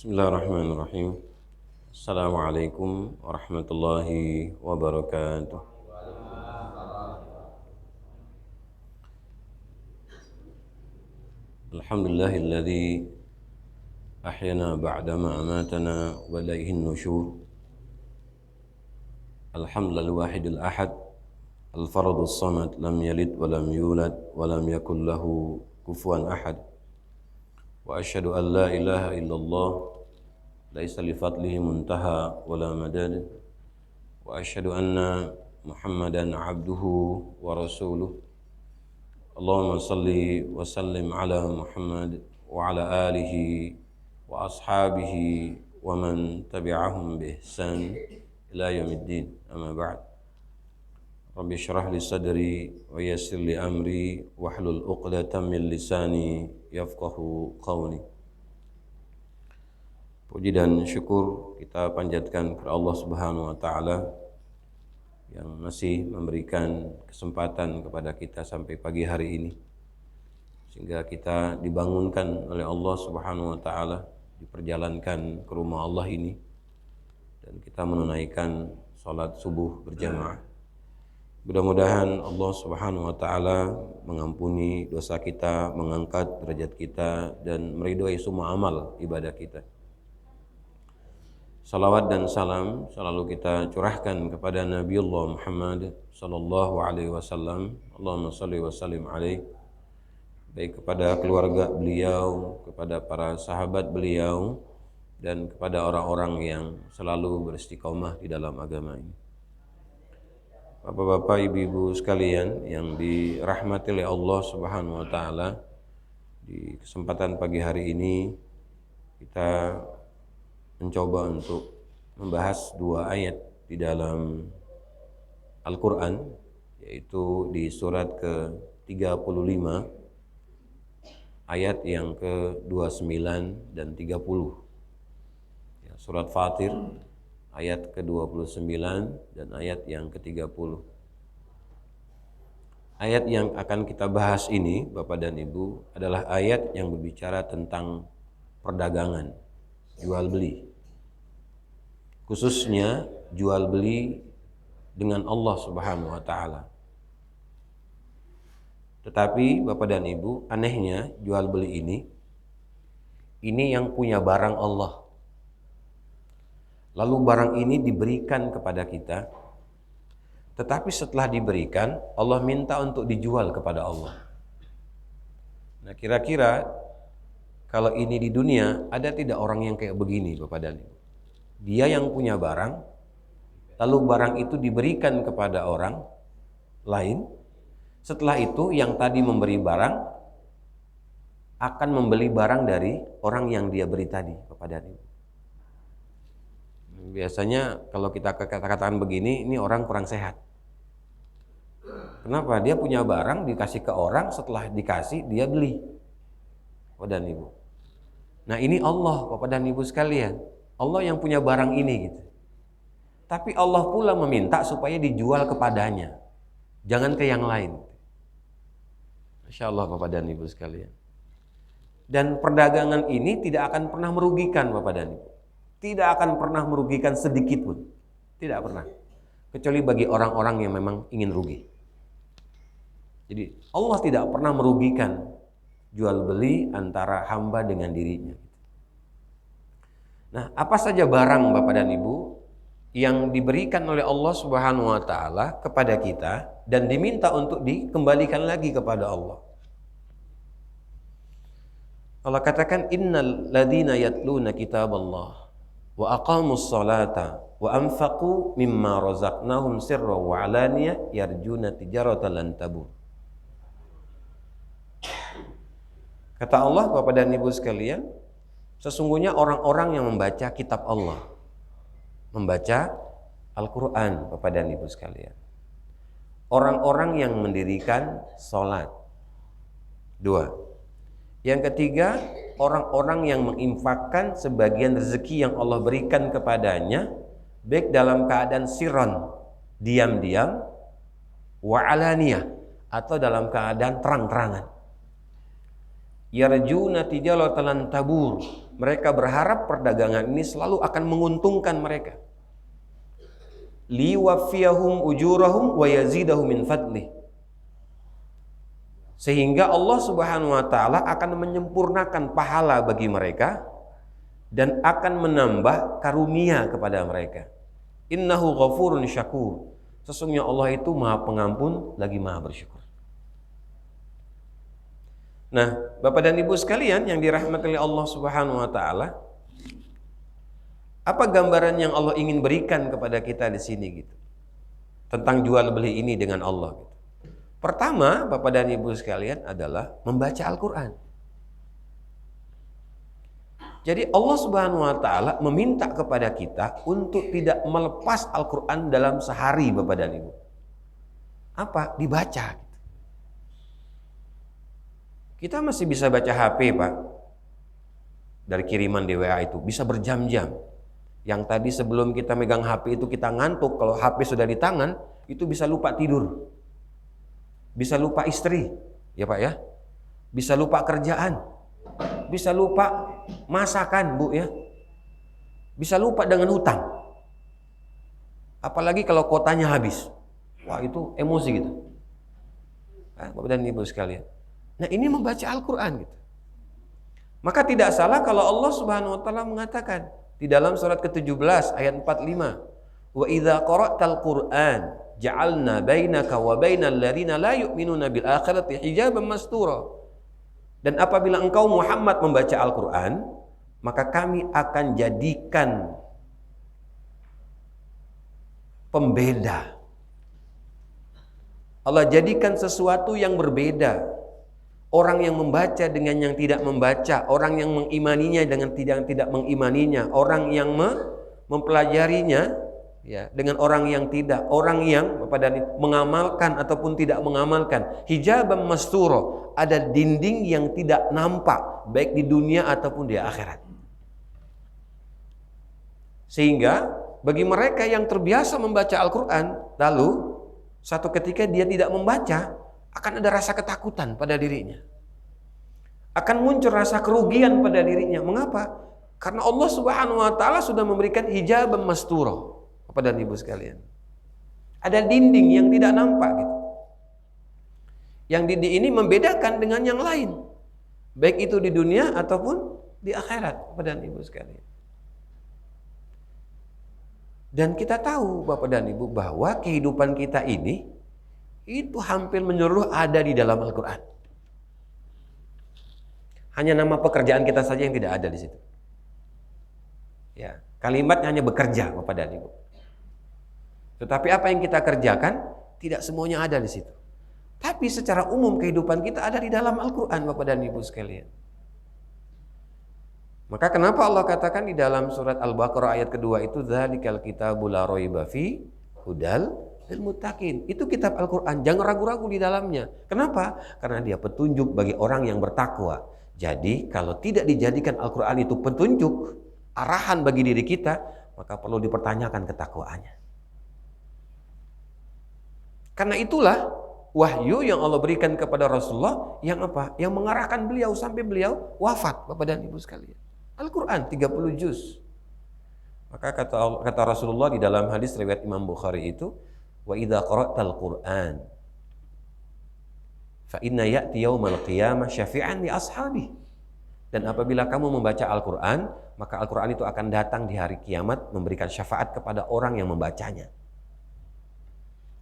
Bismillahirrahmanirrahim. Assalamualaikum warahmatullahi wabarakatuh. Alhamdulillahilladzi ahyana ba'dama amatana wa ilaihin nusyur. Alhamdulillahil wahidil ahad, al-faradus samad, lam yalid wa lam yulad wa lam yakul lahu kufuwan ahad. Wa asyhadu an la ilaha illallah laisa li fadlihi muntaha wala madad. Wa asyhadu anna Muhammadan abduhu wa rasuluh. Allahumma salli wa sallim ala Muhammad wa ala alihi wa ashabihi wa man tabi'ahum bi ihsan ila yaumiddin. Amma ba'd. Rabbi shrah li sadri wa yassir li amri wahlul 'uqdatam min lisani yafqahu qawli. Puji dan syukur kita panjatkan kepada Allah Subhanahu wa taala yang masih memberikan kesempatan kepada kita sampai pagi hari ini, sehingga kita dibangunkan oleh Allah Subhanahu wa taala, diperjalankan ke rumah Allah ini, dan kita menunaikan salat subuh berjamaah. Mudah-mudahan Allah Subhanahu wa taala mengampuni dosa kita, mengangkat derajat kita, dan meridhai semua amal ibadah kita. Salawat dan salam selalu kita curahkan kepada Nabiullah Muhammad sallallahu alaihi wasallam. Allahumma shalli wa sallim alaihi, baik kepada keluarga beliau, kepada para sahabat beliau, dan kepada orang-orang yang selalu beristiqomah di dalam agama ini. Bapak-bapak, ibu-ibu sekalian yang dirahmati oleh Allah Subhanahu wa taala, di kesempatan pagi hari ini kita mencoba untuk membahas dua ayat di dalam Al-Quran, yaitu di surat ke-35 ayat yang ke-29 dan 30, ya, surat Fatir ayat ke-29 dan ayat yang ke-30. Ayat yang akan kita bahas ini, Bapak dan Ibu, adalah ayat yang berbicara tentang perdagangan, jual beli, khususnya jual beli dengan Allah Subhanahu wa taala. Tetapi Bapak dan Ibu, anehnya jual beli ini yang punya barang Allah. Lalu barang ini diberikan kepada kita, tetapi setelah diberikan Allah minta untuk dijual kepada Allah. Nah, kira-kira kalau ini di dunia, ada tidak orang yang kayak begini, Bapak dan Ibu? Dia yang punya barang, lalu barang itu diberikan kepada orang lain. Setelah itu yang tadi memberi barang akan membeli barang dari orang yang dia beri tadi, Bapak dan Ibu. Biasanya kalau kita katakan begini, ini orang kurang sehat. Kenapa? Dia punya barang, dikasih ke orang, setelah dikasih dia beli, Bapak dan Ibu. Nah, ini Allah, Bapak dan Ibu sekalian. Allah yang punya barang ini gitu. Tapi Allah pula meminta supaya dijual kepadanya, jangan ke yang lain. Masya Allah, Bapak dan Ibu sekalian. Dan perdagangan ini tidak akan pernah merugikan, Bapak dan Ibu. Tidak akan pernah merugikan sedikit pun. Tidak pernah. Kecuali bagi orang-orang yang memang ingin rugi. Jadi Allah tidak pernah merugikan jual beli antara hamba dengan dirinya. Nah, apa saja barang Bapak dan Ibu yang diberikan oleh Allah Subhanahu wa taala kepada kita dan diminta untuk dikembalikan lagi kepada Allah. Allah katakan, innal ladzina yatluna kitaballah wa aqamus salata wa anfaqu mimma razaqnahum sirran wa alaniyah yarjuna tijaratan lan tabur. Kata Allah, Bapak dan Ibu sekalian, sesungguhnya orang-orang yang membaca kitab Allah, membaca Al-Quran, Bapak dan Ibu sekalian, orang-orang yang mendirikan sholat. Dua. Yang ketiga, orang-orang yang menginfakkan sebagian rezeki yang Allah berikan kepadanya, baik dalam keadaan sirron, diam-diam, wa alaniyah, atau dalam keadaan terang-terangan. Yarjuna tijaratan lan tabur. Mereka berharap perdagangan ini selalu akan menguntungkan mereka. Liwafiyahum ujurahum wa yazidahum min fadlih. Sehingga Allah Subhanahu wa taala akan menyempurnakan pahala bagi mereka dan akan menambah karunia kepada mereka. Innahu ghafurun syakur. Sesungguhnya Allah itu Maha Pengampun lagi Maha Bersyukur. Nah, Bapak dan Ibu sekalian yang dirahmati oleh Allah Subhanahu wa taala, apa gambaran yang Allah ingin berikan kepada kita di sini gitu? Tentang jual beli ini dengan Allah gitu. Pertama, Bapak dan Ibu sekalian adalah membaca Al-Qur'an. Jadi Allah Subhanahu wa taala meminta kepada kita untuk tidak melepas Al-Qur'an dalam sehari, Bapak dan Ibu. Apa? Dibaca. Kita masih bisa baca HP, Pak. Dari kiriman di WA itu bisa berjam-jam. Yang tadi sebelum kita megang HP itu kita ngantuk, kalau HP sudah di tangan, itu bisa lupa tidur. Bisa lupa istri, ya Pak ya. Bisa lupa kerjaan. Bisa lupa masakan, Bu ya. Bisa lupa dengan hutang. Apalagi kalau kuotanya habis. Wah, itu emosi gitu. Nah, Bapak dan Ibu sekalian. Nah, ini membaca Al-Qur'an gitu. Maka tidak salah kalau Allah Subhanahu wa taala mengatakan di dalam surat ke-17 ayat 45, "Wa idza qara'tal Qur'an ja'alna bainaka wa bainal ladzina la yu'minuna bil akhirati hijaban mastura." Dan apabila engkau Muhammad membaca Al-Qur'an, maka kami akan jadikan pembeda. Allah jadikan sesuatu yang berbeda. Orang yang membaca dengan yang tidak membaca, orang yang mengimaninya dengan tidak mengimaninya, orang yang mempelajarinya ya dengan orang yang tidak, orang yang mengamalkan ataupun tidak mengamalkan. Hijaban masturo, ada dinding yang tidak nampak baik di dunia ataupun di akhirat. Sehingga bagi mereka yang terbiasa membaca Al-Qur'an, lalu satu ketika dia tidak membaca, akan ada rasa ketakutan pada dirinya. Akan muncul rasa kerugian pada dirinya. Mengapa? Karena Allah Subhanahu wa taala sudah memberikan hijab masturo. Bapak dan Ibu sekalian. Ada dinding yang tidak nampak gitu. Yang dinding ini membedakan dengan yang lain. Baik itu di dunia ataupun di akhirat, Bapak dan Ibu sekalian. Dan kita tahu Bapak dan Ibu bahwa kehidupan kita ini itu hampir menyeluruh ada di dalam Al-Qur'an. Hanya nama pekerjaan kita saja yang tidak ada di situ. Ya, kalimat hanya bekerja, Bapak dan Ibu. Tetapi apa yang kita kerjakan tidak semuanya ada di situ. Tapi secara umum kehidupan kita ada di dalam Al-Qur'an, Bapak dan Ibu sekalian. Maka kenapa Allah katakan di dalam surat Al-Baqarah ayat kedua itu dzalikal kitabul la raiba fi hudal dan muttaqin. Itu kitab Al-Qur'an, jangan ragu-ragu di dalamnya. Kenapa? Karena dia petunjuk bagi orang yang bertakwa. Jadi kalau tidak dijadikan Al-Qur'an itu petunjuk, arahan bagi diri kita, maka perlu dipertanyakan ketakwaannya. Karena itulah wahyu yang Allah berikan kepada Rasulullah yang apa? Yang mengarahkan beliau sampai beliau wafat, Bapak dan Ibu sekalian. Al-Qur'an 30 juz. Maka kata Rasulullah di dalam hadis riwayat Imam Bukhari itu, wa idza qara'tal Qur'an fa inna ya'ti yaumal qiyamah syafi'an li ashabi. Dan apabila kamu membaca Al-Qur'an, maka Al-Qur'an itu akan datang di hari kiamat memberikan syafaat kepada orang yang membacanya.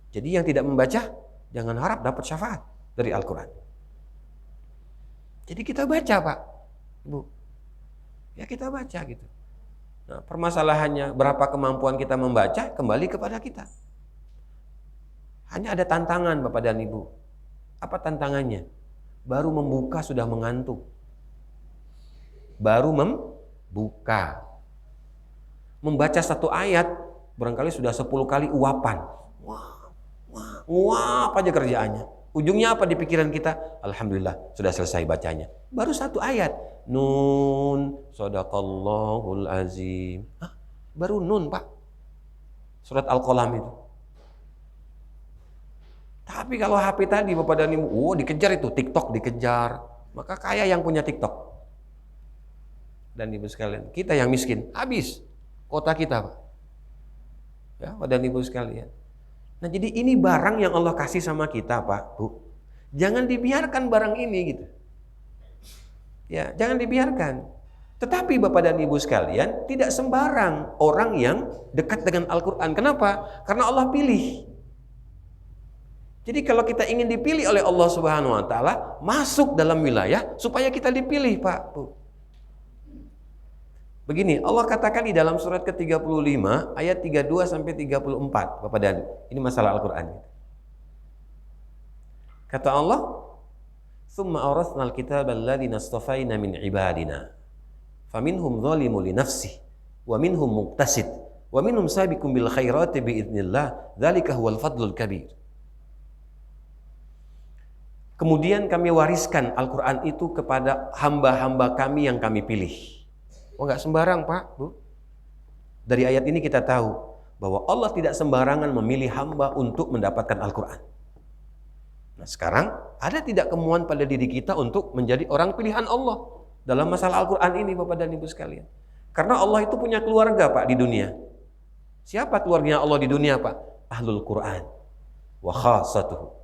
Jadi yang tidak membaca jangan harap dapat syafaat dari Al-Qur'an. Jadi kita baca, Pak, Bu. Ya kita baca gitu. Nah, permasalahannya berapa kemampuan kita membaca kembali kepada kita. Hanya ada tantangan Bapak dan Ibu. Apa tantangannya? Baru membuka sudah mengantuk. Baru membuka. Membaca satu ayat barangkali sudah 10 kali uapan. Nguap aja kerjaannya. Ujungnya apa di pikiran kita? Alhamdulillah sudah selesai bacanya. Baru satu ayat. Nun sadaqallahul azim. Baru nun, Pak. Surat Al-Qalam itu. Tapi kalau HP tadi Bapak dan Ibu, dikejar itu, TikTok dikejar, Maka kaya yang punya TikTok. Dan ibu sekalian, kita yang miskin, habis kota kita, Pak. Ya, dan ibu sekalian. Nah, jadi ini barang yang Allah kasih sama kita, Pak, Bu. Jangan dibiarkan barang ini gitu. Ya, jangan dibiarkan. Tetapi Bapak dan Ibu sekalian, tidak sembarang orang yang dekat dengan Al-Qur'an. Kenapa? Karena Allah pilih. Jadi kalau kita ingin dipilih oleh Allah Subhanahu wa taala, masuk dalam wilayah supaya kita dipilih, Pak, Bu. Begini, Allah katakan di dalam surat ke-35 ayat 32 sampai 34, Bapak dan ini masalah Al-Qur'an. Kata Allah, "Tsumma awrasnal kitaba alladziina istafaina min ibadina. Faminhum dzalimun li nafsihi wa minhum muqtasid wa minhum sabiqun bil khairati bi idznillah, dzalika huwal fadlul kabir." Kemudian kami wariskan Al-Qur'an itu kepada hamba-hamba kami yang kami pilih. Oh, enggak sembarang, Pak, Bu. Dari ayat ini kita tahu bahwa Allah tidak sembarangan memilih hamba untuk mendapatkan Al-Qur'an. Nah, sekarang ada tidak kemauan pada diri kita untuk menjadi orang pilihan Allah dalam masalah Al-Qur'an ini, Bapak dan Ibu sekalian? Karena Allah itu punya keluarga, Pak, di dunia. Siapa keluarganya Allah di dunia, Pak? Ahlul Qur'an wa khassatuhu.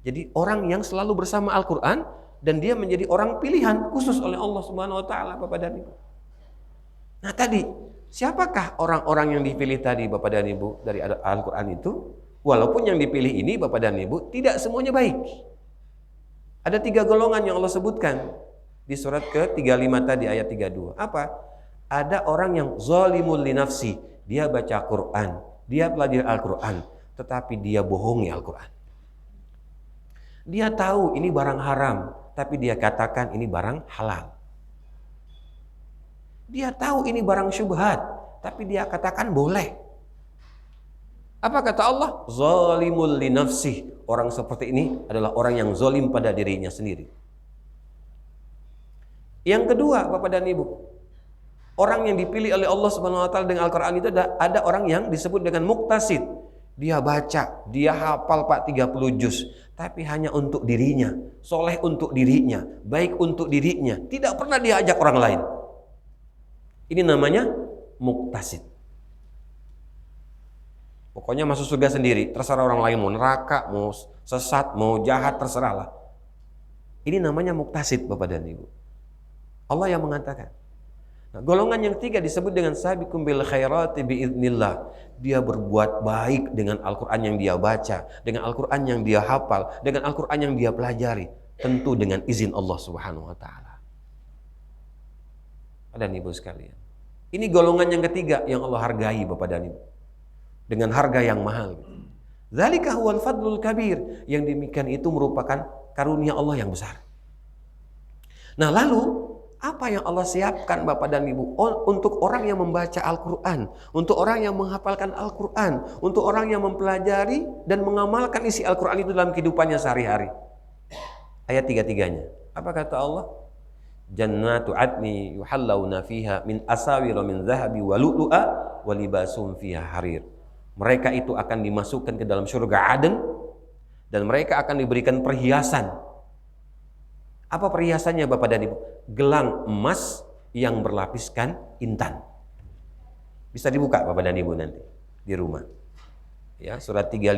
Jadi orang yang selalu bersama Al-Qur'an dan dia menjadi orang pilihan khusus oleh Allah Subhanahu wa taala, Bapak dan Ibu. Nah, tadi siapakah orang-orang yang dipilih tadi, Bapak dan Ibu, dari Al-Qur'an itu? Walaupun yang dipilih ini, Bapak dan Ibu, tidak semuanya baik. Ada 3 golongan yang Allah sebutkan di surat ke-35 tadi ayat 32. Apa? Ada orang yang zalimul li nafsi, dia baca Quran, dia pelajari Al-Qur'an, tetapi dia bohongi Al-Qur'an. Dia tahu ini barang haram, tapi dia katakan ini barang halal. Dia tahu ini barang syubhat, tapi dia katakan boleh. Apa kata Allah? Zalimul li nafsih. Orang seperti ini adalah orang yang zalim pada dirinya sendiri. Yang kedua, Bapak dan Ibu, orang yang dipilih oleh Allah Subhanahu wa taala dengan Al-Qur'an itu ada orang yang disebut dengan muqtasid. Dia baca, dia hafal, Pak, 30 juz, tapi hanya untuk dirinya, soleh untuk dirinya, baik untuk dirinya, tidak pernah diajak orang lain. Ini namanya muqtasid. Pokoknya masuk surga sendiri, terserah orang lain mau neraka, mau sesat, mau jahat, terserahlah. Ini namanya muqtasid, Bapak dan Ibu. Allah yang mengatakan. Nah, golongan yang 3 disebut dengan sabiqum bil khairati bi idznillah. Dia berbuat baik dengan Al-Qur'an yang dia baca, dengan Al-Qur'an yang dia hafal, dengan Al-Qur'an yang dia pelajari, tentu dengan izin Allah Subhanahu wa taala. Dan Ibu sekalian, ini golongan yang ketiga yang Allah hargai, Bapak dan Ibu, dengan harga yang mahal. Dzalika huwal fadlul kabir. Yang demikian itu merupakan karunia Allah yang besar. Nah, lalu apa yang Allah siapkan, Bapak dan Ibu, untuk orang yang membaca Al-Qur'an, untuk orang yang menghafalkan Al-Qur'an, untuk orang yang mempelajari dan mengamalkan isi Al-Qur'an itu dalam kehidupannya sehari-hari? Ayat 3-3-nya. Apa kata Allah? Jannatu adni yuhallawna fiha min asawira min zahabi wa lu'lu'a wa libasum fiha harir. Mereka itu akan dimasukkan ke dalam surga Aden dan mereka akan diberikan perhiasan. Apa perhiasannya, Bapak dan Ibu? Gelang emas yang berlapiskan intan. Bisa dibuka, Bapak dan Ibu, nanti di rumah. Ya, surat 35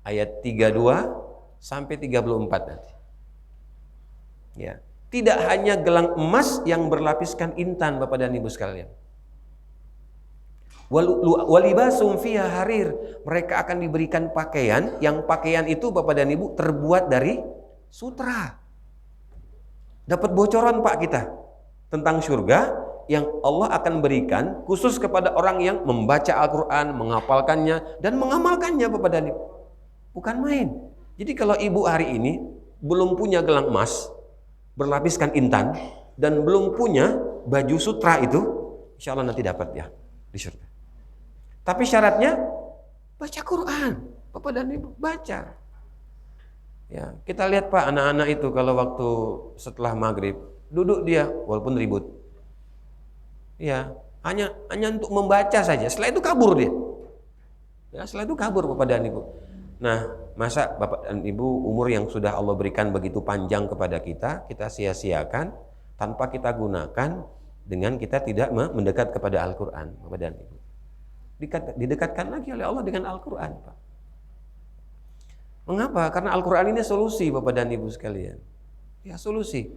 ayat 32 sampai 34 nanti. Ya. Tidak hanya gelang emas yang berlapiskan intan, Bapak dan Ibu sekalian. Walibasum fiha harir. Mereka akan diberikan pakaian, yang pakaian itu, Bapak dan Ibu, terbuat dari sutra. Dapat bocoran, Pak, kita tentang surga yang Allah akan berikan khusus kepada orang yang membaca Al-Qur'an, menghafalkannya dan mengamalkannya, Bapak dan Ibu. Bukan main. Jadi kalau Ibu hari ini belum punya gelang emas berlapiskan intan dan belum punya baju sutra itu, insya Allah nanti dapat ya di surga. Tapi syaratnya baca Quran, Bapak dan Ibu, baca. Ya, kita lihat, Pak, anak-anak itu kalau waktu setelah maghrib duduk dia walaupun ribut, ya hanya untuk membaca saja. Setelah itu kabur dia. Ya, setelah itu kabur, Bapak dan Ibu. Nah, Masa Bapak dan Ibu umur yang sudah Allah berikan begitu panjang kepada kita sia-siakan tanpa kita gunakan dengan kita tidak mendekat kepada Al-Quran, Bapak dan Ibu. Didekatkan lagi oleh Allah dengan Al-Quran, Pak. Mengapa? Karena Al-Quran ini solusi, Bapak dan Ibu sekalian. Ya, solusi.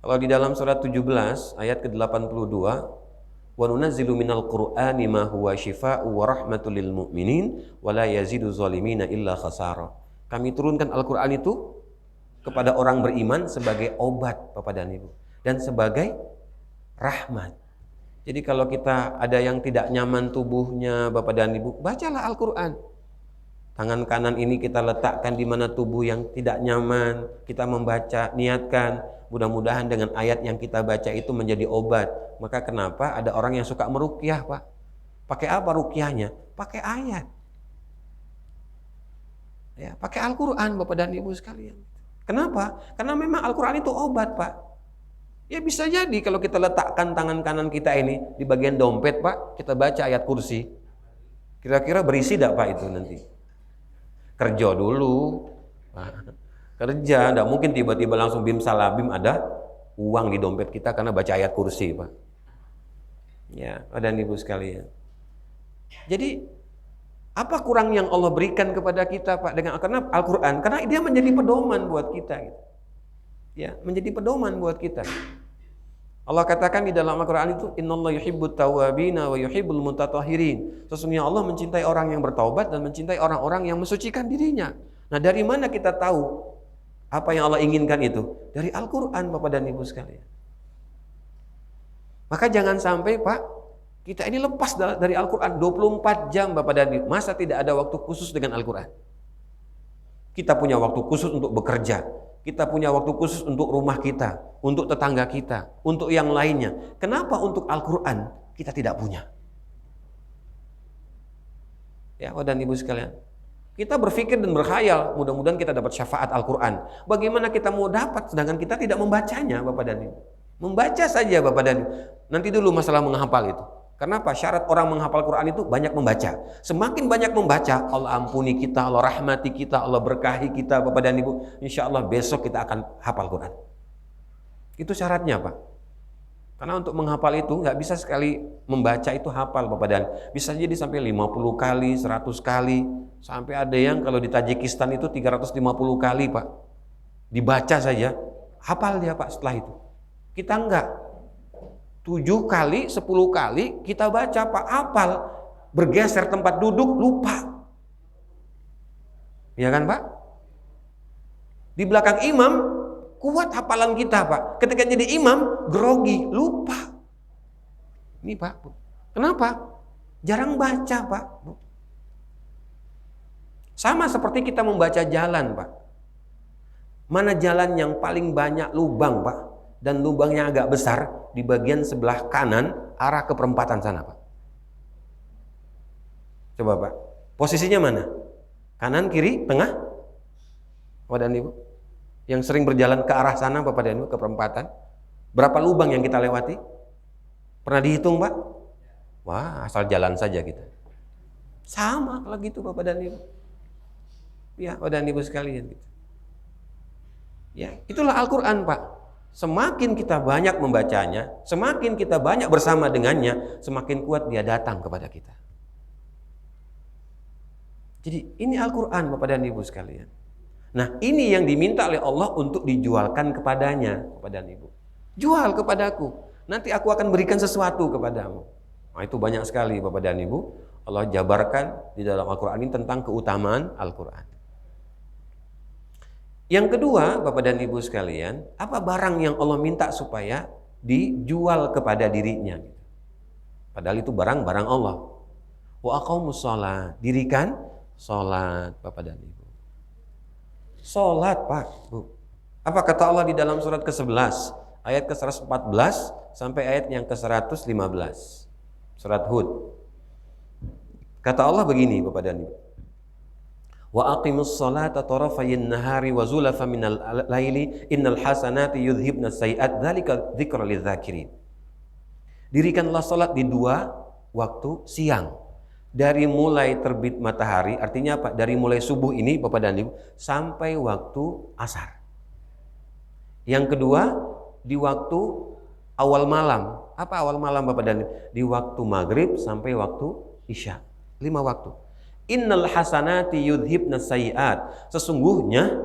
Kalau di dalam surat 17 ayat ke-82, wa nunazzilu minal qur'ani ma huwa syifaa'u wa rahmatul lil mu'minin wa la yazidu zalimina illa khasara. Kami turunkan Al-Quran itu kepada orang beriman sebagai obat, Bapak dan Ibu, dan sebagai rahmat. Jadi kalau kita ada yang tidak nyaman tubuhnya, Bapak dan Ibu, bacalah Al-Quran. Tangan kanan ini kita letakkan di mana tubuh yang tidak nyaman, kita membaca, niatkan, mudah-mudahan dengan ayat yang kita baca itu menjadi obat. Maka kenapa ada orang yang suka meruqyah, Pak? Pakai apa ruqyahnya? Pakai ayat. Ya, pakai Al-Quran, Bapak dan Ibu sekalian. Kenapa? Karena memang Al-Quran itu obat, Pak. Ya bisa jadi kalau kita letakkan tangan kanan kita ini di bagian dompet, Pak, kita baca ayat kursi. Kira-kira berisi tidak, Pak, itu nanti? Kerja dulu, kerja, tidak mungkin tiba-tiba langsung bim salabim ada uang di dompet kita karena baca ayat kursi, Pak. Ya, dan Ibu sekalian. Jadi apa kurang yang Allah berikan kepada kita, Pak, dengan karena Al-Quran? Karena dia menjadi pedoman buat kita, gitu. Ya, menjadi pedoman buat kita. Allah katakan di dalam Al-Quran itu, innallaha yuhibbut tawwabina wa yuhibbul mutatahhirin. Sesungguhnya Allah mencintai orang yang bertaubat dan mencintai orang-orang yang mensucikan dirinya. Nah, dari mana kita tahu apa yang Allah inginkan itu? Dari Al-Quran, Bapak dan Ibu sekalian. Maka jangan sampai, Pak, kita ini lepas dari Al-Quran 24 jam, Bapak dan Ibu. Masa tidak ada waktu khusus dengan Al-Quran? Kita punya waktu khusus untuk bekerja. Kita punya waktu khusus untuk rumah kita, untuk tetangga kita, untuk yang lainnya. Kenapa untuk Al-Quran kita tidak punya? Ya, Bapak dan Ibu sekalian. Kita berpikir dan berkhayal, mudah-mudahan kita dapat syafaat Al-Quran. Bagaimana kita mau dapat sedangkan kita tidak membacanya, Bapak dan Ibu? Membaca saja, Bapak dan Ibu. Nanti dulu masalah menghafal itu. Kenapa? Syarat orang menghafal Quran itu banyak membaca. Semakin banyak membaca, Allah ampuni kita, Allah rahmati kita, Allah berkahi kita, Bapak dan Ibu. Insya Allah besok kita akan hafal Quran. Itu syaratnya, Pak. Karena untuk menghafal itu nggak bisa sekali membaca itu hafal, Bapak dan bisa jadi sampai 50 kali, 100 kali, sampai ada yang kalau di Tajikistan itu 350 kali, Pak. Dibaca saja, hafal dia, Pak, setelah itu. Kita enggak. 7 kali, 10 kali kita baca, Pak, hafal, bergeser tempat duduk, lupa. Ya kan, Pak? Di belakang imam, kuat hafalan kita, Pak. Ketika jadi imam, grogi, lupa. Ini, Pak. Kenapa? Jarang baca, Pak. Sama seperti kita membaca jalan, Pak. Mana jalan yang paling banyak lubang, Pak? Dan lubangnya agak besar di bagian sebelah kanan arah ke perempatan sana, Pak. Coba, Pak. Posisinya mana? Kanan, kiri, tengah? Bapak dan Ibu. Yang sering berjalan ke arah sana, Bapak dan Ibu, ke perempatan. Berapa lubang yang kita lewati? Pernah dihitung, Pak? Wah, asal jalan saja kita. Sama kalau gitu, Bapak dan Ibu. Ya, Bapak dan Ibu sekalian. Ya, itulah Al-Quran, Pak. Semakin kita banyak membacanya, semakin kita banyak bersama dengannya, semakin kuat dia datang kepada kita. Jadi ini Al-Quran, Bapak dan Ibu sekalian. Nah, ini yang diminta oleh Allah untuk dijualkan kepadanya, Bapak dan Ibu. Jual kepadaku, nanti aku akan berikan sesuatu kepadamu. Nah, itu banyak sekali, Bapak dan Ibu. Allah jabarkan di dalam Al-Quran ini tentang keutamaan Al-Quran. Yang kedua, Bapak dan Ibu sekalian, apa barang yang Allah minta supaya dijual kepada dirinya? Padahal itu barang-barang Allah. Wa aqamus shalah, dirikan salat, Bapak dan Ibu. Salat, Pak, Bu. Apa kata Allah di dalam surat ke-11, ayat ke-114 sampai ayat yang ke-115. Surat Hud. Kata Allah begini, Bapak dan Ibu. Wa aqimus salata tarafayin nahari wa zulafa minal laili innal hasanati yudhibna sayiat dzalika dzikra lidzakirin. Dirikanlah salat di 2 waktu siang dari mulai terbit matahari, artinya apa? Dari mulai subuh ini Bapak dan Ibu sampai waktu asar. Yang kedua, di waktu awal malam. Apa awal malam Bapak dan Ibu? Di waktu maghrib sampai waktu isya. 5 waktu. Innal hasanati yudhibna sayyi'at. Sesungguhnya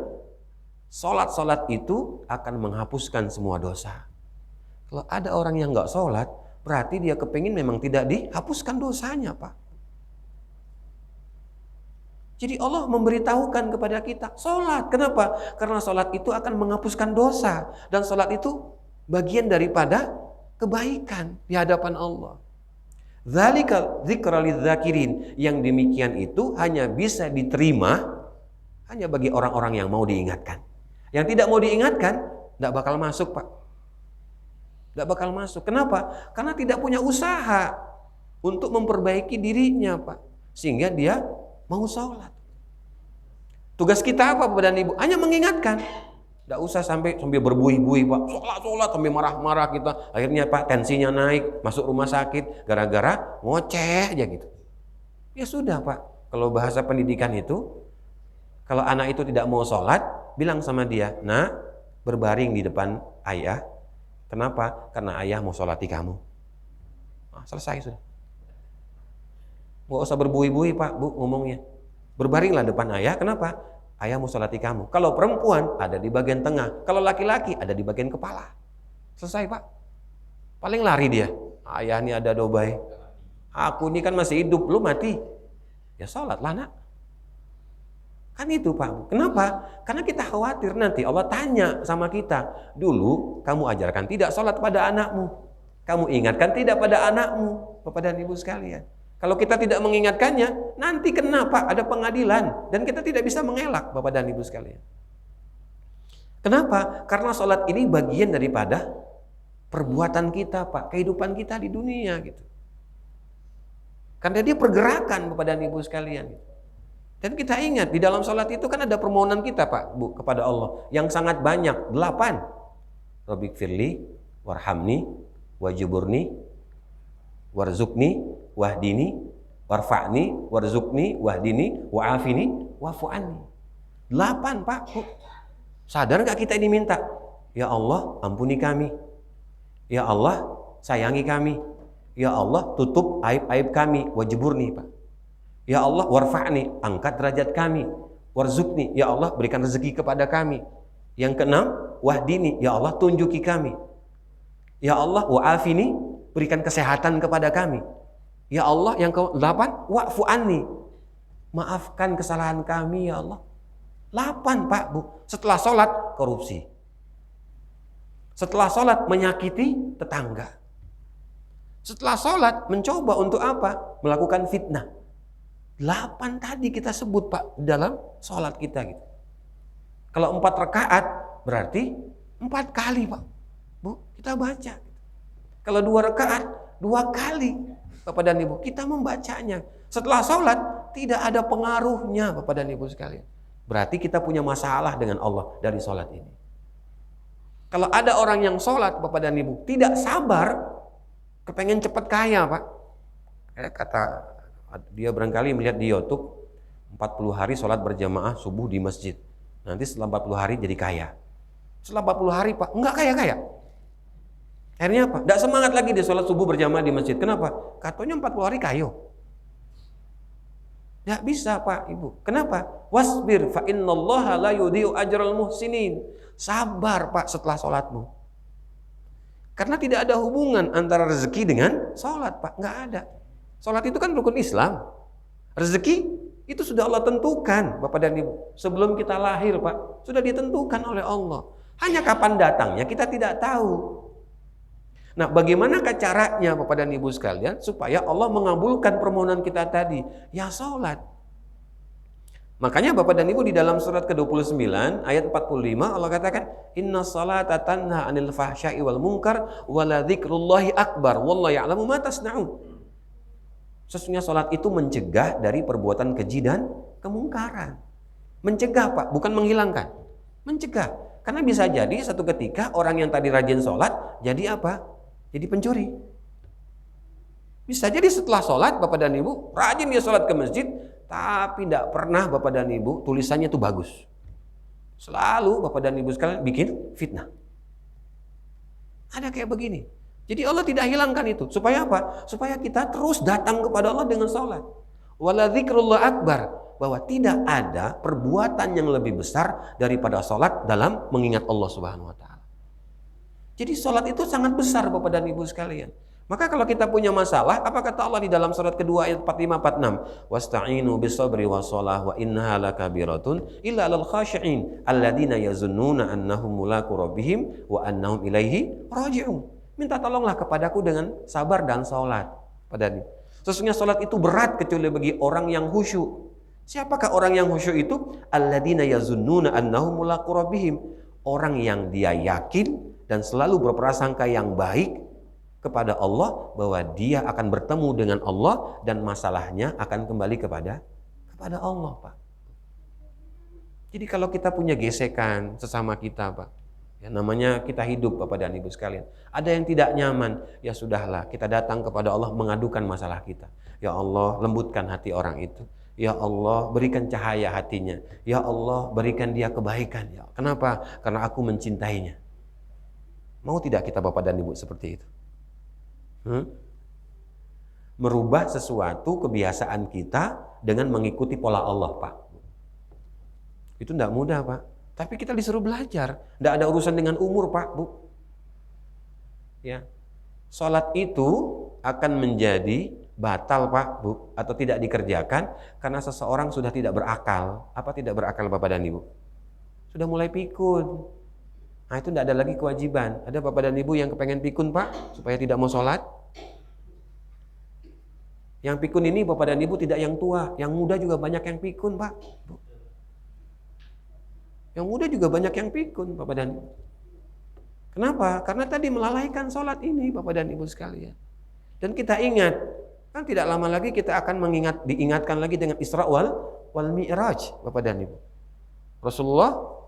sholat itu akan menghapuskan semua dosa. Kalau ada orang yang nggak sholat, berarti dia kepingin memang tidak dihapuskan dosanya, Pak. Jadi Allah memberitahukan kepada kita, sholat. Kenapa? Karena sholat itu akan menghapuskan dosa. Dan sholat itu bagian daripada kebaikan di hadapan Allah. Dzalika dzikra lidzakirin. Yang demikian itu hanya bisa diterima hanya bagi orang-orang yang mau diingatkan. Yang tidak mau diingatkan, tidak bakal masuk, Pak. Tidak bakal masuk. Kenapa? Karena tidak punya usaha untuk memperbaiki dirinya, Pak. Sehingga dia mau sholat. Tugas kita apa Bapak dan Ibu? Hanya mengingatkan. Tidak usah sampai berbuih-buih, Pak. Sholat sampai marah-marah kita. Akhirnya Pak tensinya naik, masuk rumah sakit gara-gara ngoceh aja gitu. Ya sudah Pak. Kalau bahasa pendidikan itu, kalau anak itu tidak mau sholat, bilang sama dia, nak, berbaring di depan ayah. Kenapa? Karena ayah mau sholati kamu. Nah, selesai sudah. Nggak usah berbuih-buih Pak, Bu ngomongnya. Berbaringlah depan ayah, kenapa? Ayah mau sholati kamu. Kalau perempuan ada di bagian tengah, kalau laki-laki ada di bagian kepala. Selesai Pak. Paling lari dia. Ayah ini ada dobai. Aku ini kan masih hidup, lu mati. Ya sholatlah nak. Kan itu Pak. Kenapa? Karena kita khawatir nanti Allah tanya sama kita. Dulu kamu ajarkan tidak sholat pada anakmu. Kamu ingatkan tidak pada anakmu. Bapak dan Ibu sekalian. Kalau kita tidak mengingatkannya, nanti kenapa? Ada pengadilan. Dan kita tidak bisa mengelak, Bapak dan Ibu sekalian. Kenapa? Karena sholat ini bagian daripada perbuatan kita, Pak. Kehidupan kita di dunia, gitu. Karena dia pergerakan, Bapak dan Ibu sekalian. Dan kita ingat, di dalam sholat itu kan ada permohonan kita, Pak, Bu, kepada Allah. Yang sangat banyak, 8. Rabbik firli, warhamni, wajiburni, warzukni, wahdini, warfa'ni, warzukni, wahdini, wa'afini, wa'fu'anni. 8 Pak. Sadar gak kita ini minta? Ya Allah ampuni kami. Ya Allah sayangi kami. Ya Allah tutup aib-aib kami. Wajiburni Pak. Ya Allah warfa'ni, angkat derajat kami. Warzukni, ya Allah berikan rezeki kepada kami. Yang keenam, wahdini, ya Allah tunjuki kami. Ya Allah wa'afini, berikan kesehatan kepada kami. Ya Allah yang ke-8, wa'fu anni. Maafkan kesalahan kami ya Allah. 8 Pak, Bu. Setelah sholat, korupsi. Setelah sholat, menyakiti tetangga. Setelah sholat, mencoba untuk apa? Melakukan fitnah. 8 tadi kita sebut Pak, dalam sholat kita gitu. Kalau 4 rakaat, berarti 4 kali Pak. Bu, kita baca. Kalau 2 rakaat, 2 kali. Bapak dan Ibu, kita membacanya. Setelah sholat, tidak ada pengaruhnya Bapak dan Ibu sekalian. Berarti kita punya masalah dengan Allah dari sholat ini. Kalau ada orang yang sholat Bapak dan Ibu, tidak sabar, kepengen cepat kaya Pak. Kata dia barangkali melihat di YouTube, 40 hari sholat berjamaah subuh di masjid. Nanti setelah 40 hari jadi kaya. Setelah 40 hari Pak, enggak kaya-kaya. Akhirnya apa? Tidak semangat lagi dia sholat subuh berjamaah di masjid. Kenapa? Katanya 40 hari kayo. Tidak bisa Pak Ibu. Kenapa? Wasbir fa innallaha la yudhi'u ajral muhsinin. Sabar Pak setelah sholatmu. Karena tidak ada hubungan antara rezeki dengan sholat Pak. Nggak ada. Sholat itu kan rukun Islam. Rezeki itu sudah Allah tentukan Bapak dan Ibu. Sebelum kita lahir Pak, sudah ditentukan oleh Allah. Hanya kapan datangnya kita tidak tahu. Nah, bagaimanakah caranya Bapak dan Ibu sekalian supaya Allah mengabulkan permohonan kita tadi? Ya sholat. Makanya Bapak dan Ibu di dalam surat ke-29 ayat 45 Allah katakan, Inna salata tanha anil fahsya'i wal munkar wala dzikrullahi akbar wallahu ya'lamu ma tasna'un. Sesungguhnya sholat itu mencegah dari perbuatan keji dan kemungkaran. Mencegah Pak, bukan menghilangkan. Mencegah. Karena bisa jadi satu ketika orang yang tadi rajin sholat jadi apa? Jadi pencuri. Bisa jadi setelah sholat Bapak dan Ibu, rajin dia sholat ke masjid, tapi tidak pernah Bapak dan Ibu tulisannya itu bagus. Selalu Bapak dan Ibu sekalian bikin fitnah. Ada kayak begini. Jadi Allah tidak hilangkan itu. Supaya apa? Supaya kita terus datang kepada Allah dengan sholat. Wala dzikrullah akbar. Bahwa tidak ada perbuatan yang lebih besar daripada sholat dalam mengingat Allah Subhanahu wa Ta'ala. Jadi sholat itu sangat besar Bapak dan Ibu sekalian. Maka kalau kita punya masalah, apa kata Allah di dalam surat kedua ayat 45-46? Wasta'inu bis-sabri was-shalah wa innaha lakabiratun illa 'alal khashi'in alladziina yazunnuna annahum mulaqu rabbihim wa annahum ilaihi raji'un. Minta tolonglah kepadaku dengan sabar dan salat. Padahal sesungguhnya salat itu berat kecuali bagi orang yang khusyuk. Siapakah orang yang khusyuk itu? Alladziina yazunnuna annahum mulaqu rabbihim. Orang yang dia yakin dan selalu berprasangka yang baik kepada Allah bahwa dia akan bertemu dengan Allah dan masalahnya akan kembali kepada Allah, Pak. Jadi kalau kita punya gesekan sesama kita, Pak, ya namanya kita hidup Bapak dan Ibu sekalian. Ada yang tidak nyaman, ya sudahlah, kita datang kepada Allah mengadukan masalah kita. Ya Allah, lembutkan hati orang itu. Ya Allah, berikan cahaya hatinya. Ya Allah, berikan dia kebaikan. Ya, kenapa? Karena aku mencintainya. Mau tidak kita Bapak dan Ibu seperti itu? Merubah sesuatu kebiasaan kita dengan mengikuti pola Allah, Pak. Itu tidak mudah, Pak. Tapi kita disuruh belajar. Tidak ada urusan dengan umur, Pak, Bu. Ya, sholat itu akan menjadi batal, Pak, Bu, atau tidak dikerjakan karena seseorang sudah tidak berakal. Apa tidak berakal, Bapak dan Ibu? Sudah mulai pikun. Nah, itu tidak ada lagi kewajiban. Ada Bapak dan Ibu yang kepengen pikun, Pak, supaya tidak mau sholat? Yang pikun ini Bapak dan Ibu tidak yang tua, yang muda juga banyak yang pikun, Pak. Yang muda juga banyak yang pikun, Bapak dan Ibu. Kenapa? Karena tadi melalaikan sholat ini, Bapak dan Ibu sekalian. Dan kita ingat, kan tidak lama lagi kita akan diingatkan lagi dengan Isra wal Mi'raj, Bapak dan Ibu. Rasulullah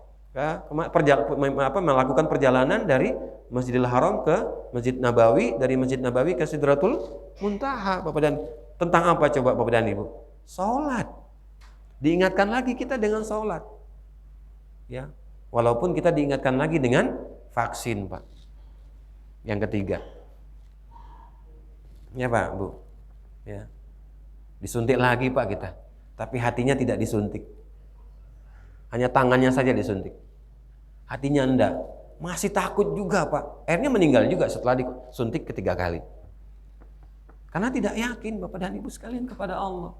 melakukan perjalanan dari Masjidil Haram ke Masjid Nabawi, dari Masjid Nabawi ke Sidratul Muntaha, Bapak dan tentang apa coba Bapak dan Ibu? Salat. Diingatkan lagi kita dengan salat. Ya. Walaupun kita diingatkan lagi dengan vaksin, Pak. Yang ketiga. Ya, Pak, Bu. Ya. Disuntik lagi, Pak, kita. Tapi hatinya tidak disuntik. Hanya tangannya saja disuntik. Hatinya enggak. Masih takut juga, Pak. Akhirnya meninggal juga setelah disuntik ketiga kali. Karena tidak yakin Bapak dan Ibu sekalian kepada Allah.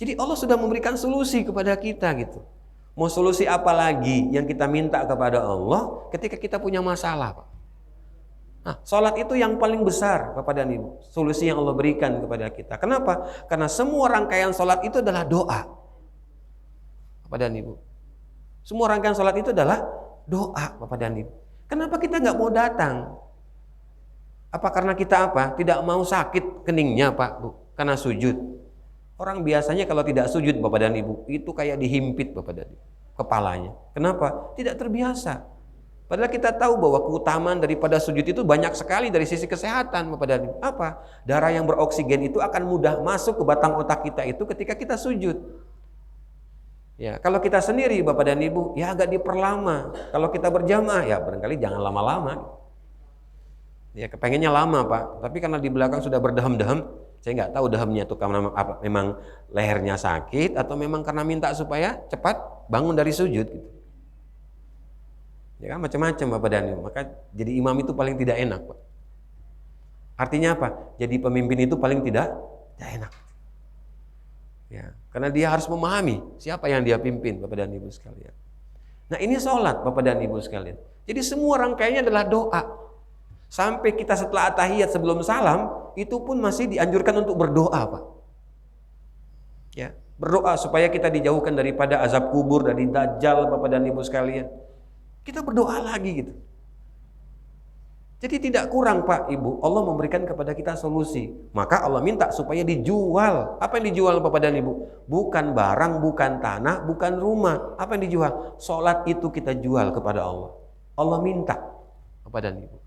Jadi Allah sudah memberikan solusi kepada kita gitu. Mau solusi apa lagi yang kita minta kepada Allah ketika kita punya masalah, Pak? Nah, sholat itu yang paling besar, Bapak dan Ibu. Solusi yang Allah berikan kepada kita. Kenapa? Karena semua rangkaian sholat itu adalah doa. Bapak dan Ibu. Semua rangkaian sholat itu adalah doa, Bapak dan Ibu. Kenapa kita nggak mau datang? Apa karena kita apa? Tidak mau sakit keningnya, Pak, Bu? Karena sujud. Orang biasanya kalau tidak sujud, Bapak dan Ibu, itu kayak dihimpit, Bapak dan Ibu, kepalanya. Kenapa? Tidak terbiasa. Padahal kita tahu bahwa keutamaan daripada sujud itu banyak sekali dari sisi kesehatan, Bapak dan Ibu. Apa? Darah yang beroksigen itu akan mudah masuk ke batang otak kita itu ketika kita sujud. Ya, kalau kita sendiri, Bapak dan Ibu, ya agak diperlama. Kalau kita berjamaah, ya barangkali jangan lama-lama. Ya, kepengennya lama, Pak. Tapi karena di belakang sudah berdehem-dehem, saya nggak tahu dehamnya itu karena apa, memang lehernya sakit atau memang karena minta supaya cepat bangun dari sujud gitu. Ya kan macam-macam, Bapak dan Ibu. Maka jadi imam itu paling tidak enak, Pak. Artinya apa? Jadi pemimpin itu paling tidak enak. Ya, karena dia harus memahami siapa yang dia pimpin, Bapak dan Ibu sekalian. Nah, ini sholat, Bapak dan Ibu sekalian. Jadi semua rangkaiannya adalah doa. Sampai kita setelah tahiyat sebelum salam, itu pun masih dianjurkan untuk berdoa, Pak. Ya, berdoa supaya kita dijauhkan daripada azab kubur, dari dajjal, Bapak dan Ibu sekalian. Kita berdoa lagi gitu. Jadi tidak kurang, Pak, Ibu, Allah memberikan kepada kita solusi. Maka Allah minta supaya dijual. Apa yang dijual, Bapak dan Ibu? Bukan barang, bukan tanah, bukan rumah. Apa yang dijual? Sholat itu kita jual kepada Allah. Allah minta, Bapak dan Ibu.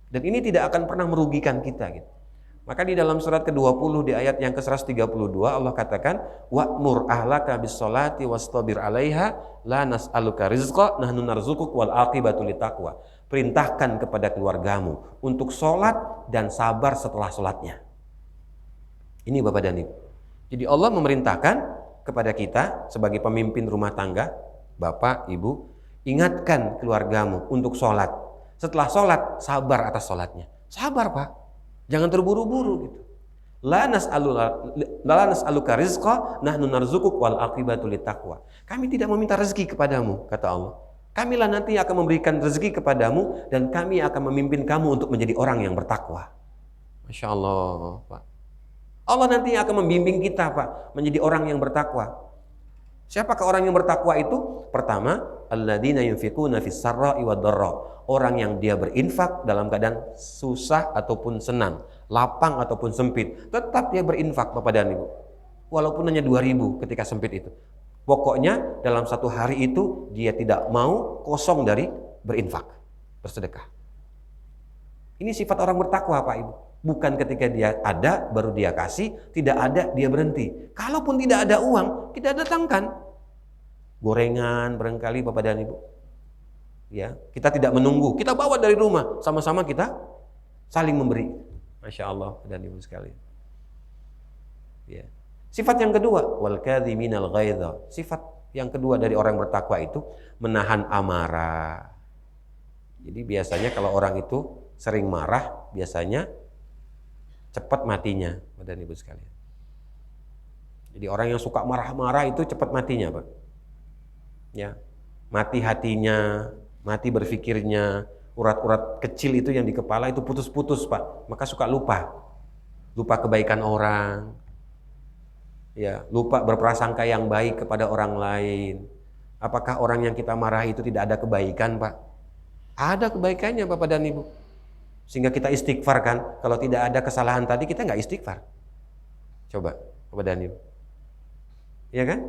Dan ini tidak akan pernah merugikan kita gitu. Maka di dalam surat ke-20 di ayat yang ke-132 Allah katakan wa'mur ahlaka bis-sholati wastabir 'alaiha la nas'aluka rizqa nahnu narzuquk wal 'aqibatu littaqwa. Perintahkan kepada keluargamu untuk sholat dan sabar setelah sholatnya. Ini Bapak dan Ibu. Jadi Allah memerintahkan kepada kita sebagai pemimpin rumah tangga, Bapak, Ibu, ingatkan keluargamu untuk sholat. Setelah sholat, sabar atas sholatnya. Sabar Pak, jangan terburu-buru gitu. La nas'aluka rizqa nahnu narzuquk wal 'aqibatu littaqwa. Kami tidak meminta rezeki kepadamu, kata Allah. Kamilah nanti akan memberikan rezeki kepadamu dan kami akan memimpin kamu untuk menjadi orang yang bertakwa. Masya Allah Pak. Allah nanti akan membimbing kita Pak menjadi orang yang bertakwa. Siapakah orang yang bertakwa itu? Pertama, alladzina yunfiquna fis sarra'i wad dharra. Orang yang dia berinfak dalam keadaan susah ataupun senang, lapang ataupun sempit, tetap dia berinfak Bapak dan Ibu. Walaupun hanya 2.000 ketika sempit itu. Pokoknya dalam satu hari itu dia tidak mau kosong dari berinfak, bersedekah. Ini sifat orang bertakwa Pak Ibu. Bukan ketika dia ada baru dia kasih, tidak ada dia berhenti. Kalaupun tidak ada uang, kita datangkan gorengan barangkali Bapak dan Ibu. Ya, kita tidak menunggu, kita bawa dari rumah, sama-sama kita saling memberi. Masya Allah dan Ibu sekalian. Ya. Sifat yang kedua, wal kadhiminal ghaidha. Sifat yang kedua dari orang bertakwa itu menahan amarah. Jadi biasanya kalau orang itu sering marah, biasanya cepat matinya, Bapak dan Ibu sekalian. Jadi orang yang suka marah-marah itu cepat matinya, Pak. Ya. Mati hatinya, mati berfikirnya, urat-urat kecil itu yang di kepala itu putus-putus, Pak. Maka suka lupa. Lupa kebaikan orang. Ya, lupa berprasangka yang baik kepada orang lain. Apakah orang yang kita marah itu tidak ada kebaikan, Pak? Ada kebaikannya, Bapak dan Ibu. Sehingga kita istighfar kan. Kalau tidak ada kesalahan tadi, kita nggak istighfar. Coba, Bapak dan Ibu. Iya kan?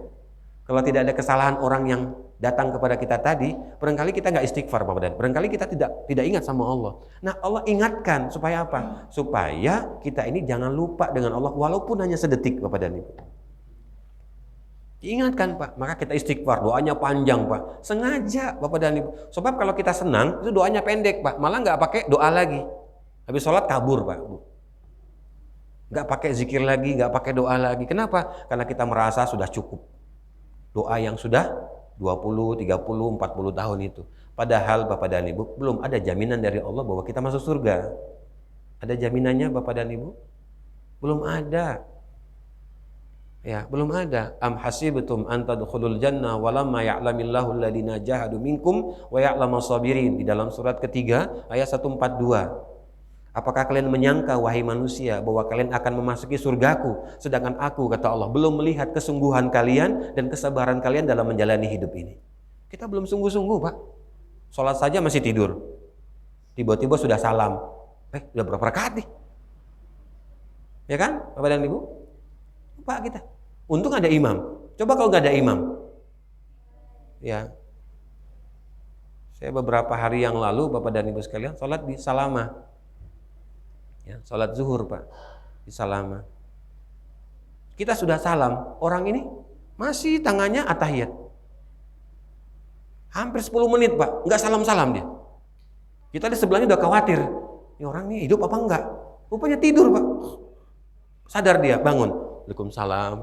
Kalau tidak ada kesalahan orang yang datang kepada kita tadi, barangkali kita nggak istighfar, Bapak dan Ibu. Barangkali kita tidak ingat sama Allah. Nah, Allah ingatkan supaya apa? Supaya kita ini jangan lupa dengan Allah walaupun hanya sedetik, Bapak dan Ibu. Diingatkan Pak, maka kita istighfar, doanya panjang Pak. Sengaja Bapak dan Ibu. Sebab kalau kita senang, itu doanya pendek Pak. Malah nggak pakai doa lagi. Habis sholat kabur Pak. Nggak pakai zikir lagi, nggak pakai doa lagi. Kenapa? Karena kita merasa sudah cukup. Doa yang sudah 20, 30, 40 tahun itu. Padahal Bapak dan Ibu, belum ada jaminan dari Allah bahwa kita masuk surga. Ada jaminannya Bapak dan Ibu? Belum ada. Ya, belum ada. Am hasibtum an tadkhulul jannah walamma ya'lamillahu alladziina jahadu minkum wa ya'lamas sabirin di dalam surat ketiga ayat 142. Apakah kalian menyangka wahai manusia bahwa kalian akan memasuki surgaku sedangkan aku kata Allah belum melihat kesungguhan kalian dan kesabaran kalian dalam menjalani hidup ini. Kita belum sungguh-sungguh, Pak. Salat saja masih tidur. Tiba-tiba sudah salam. Udah berapa rakaat nih? Ya kan, Bapak dan Ibu? Pak kita. Untung ada imam. Coba kalau nggak ada imam. Ya. Saya beberapa hari yang lalu Bapak dan Ibu sekalian sholat di Salama. Ya, sholat zuhur Pak di Salama. Kita sudah salam, orang ini masih tangannya atahiyat. Hampir 10 menit Pak, nggak salam-salam dia. Kita di sebelahnya udah khawatir. Ini orang ini hidup apa enggak? Rupanya tidur Pak. Sadar dia, bangun. Waalaikumsalam.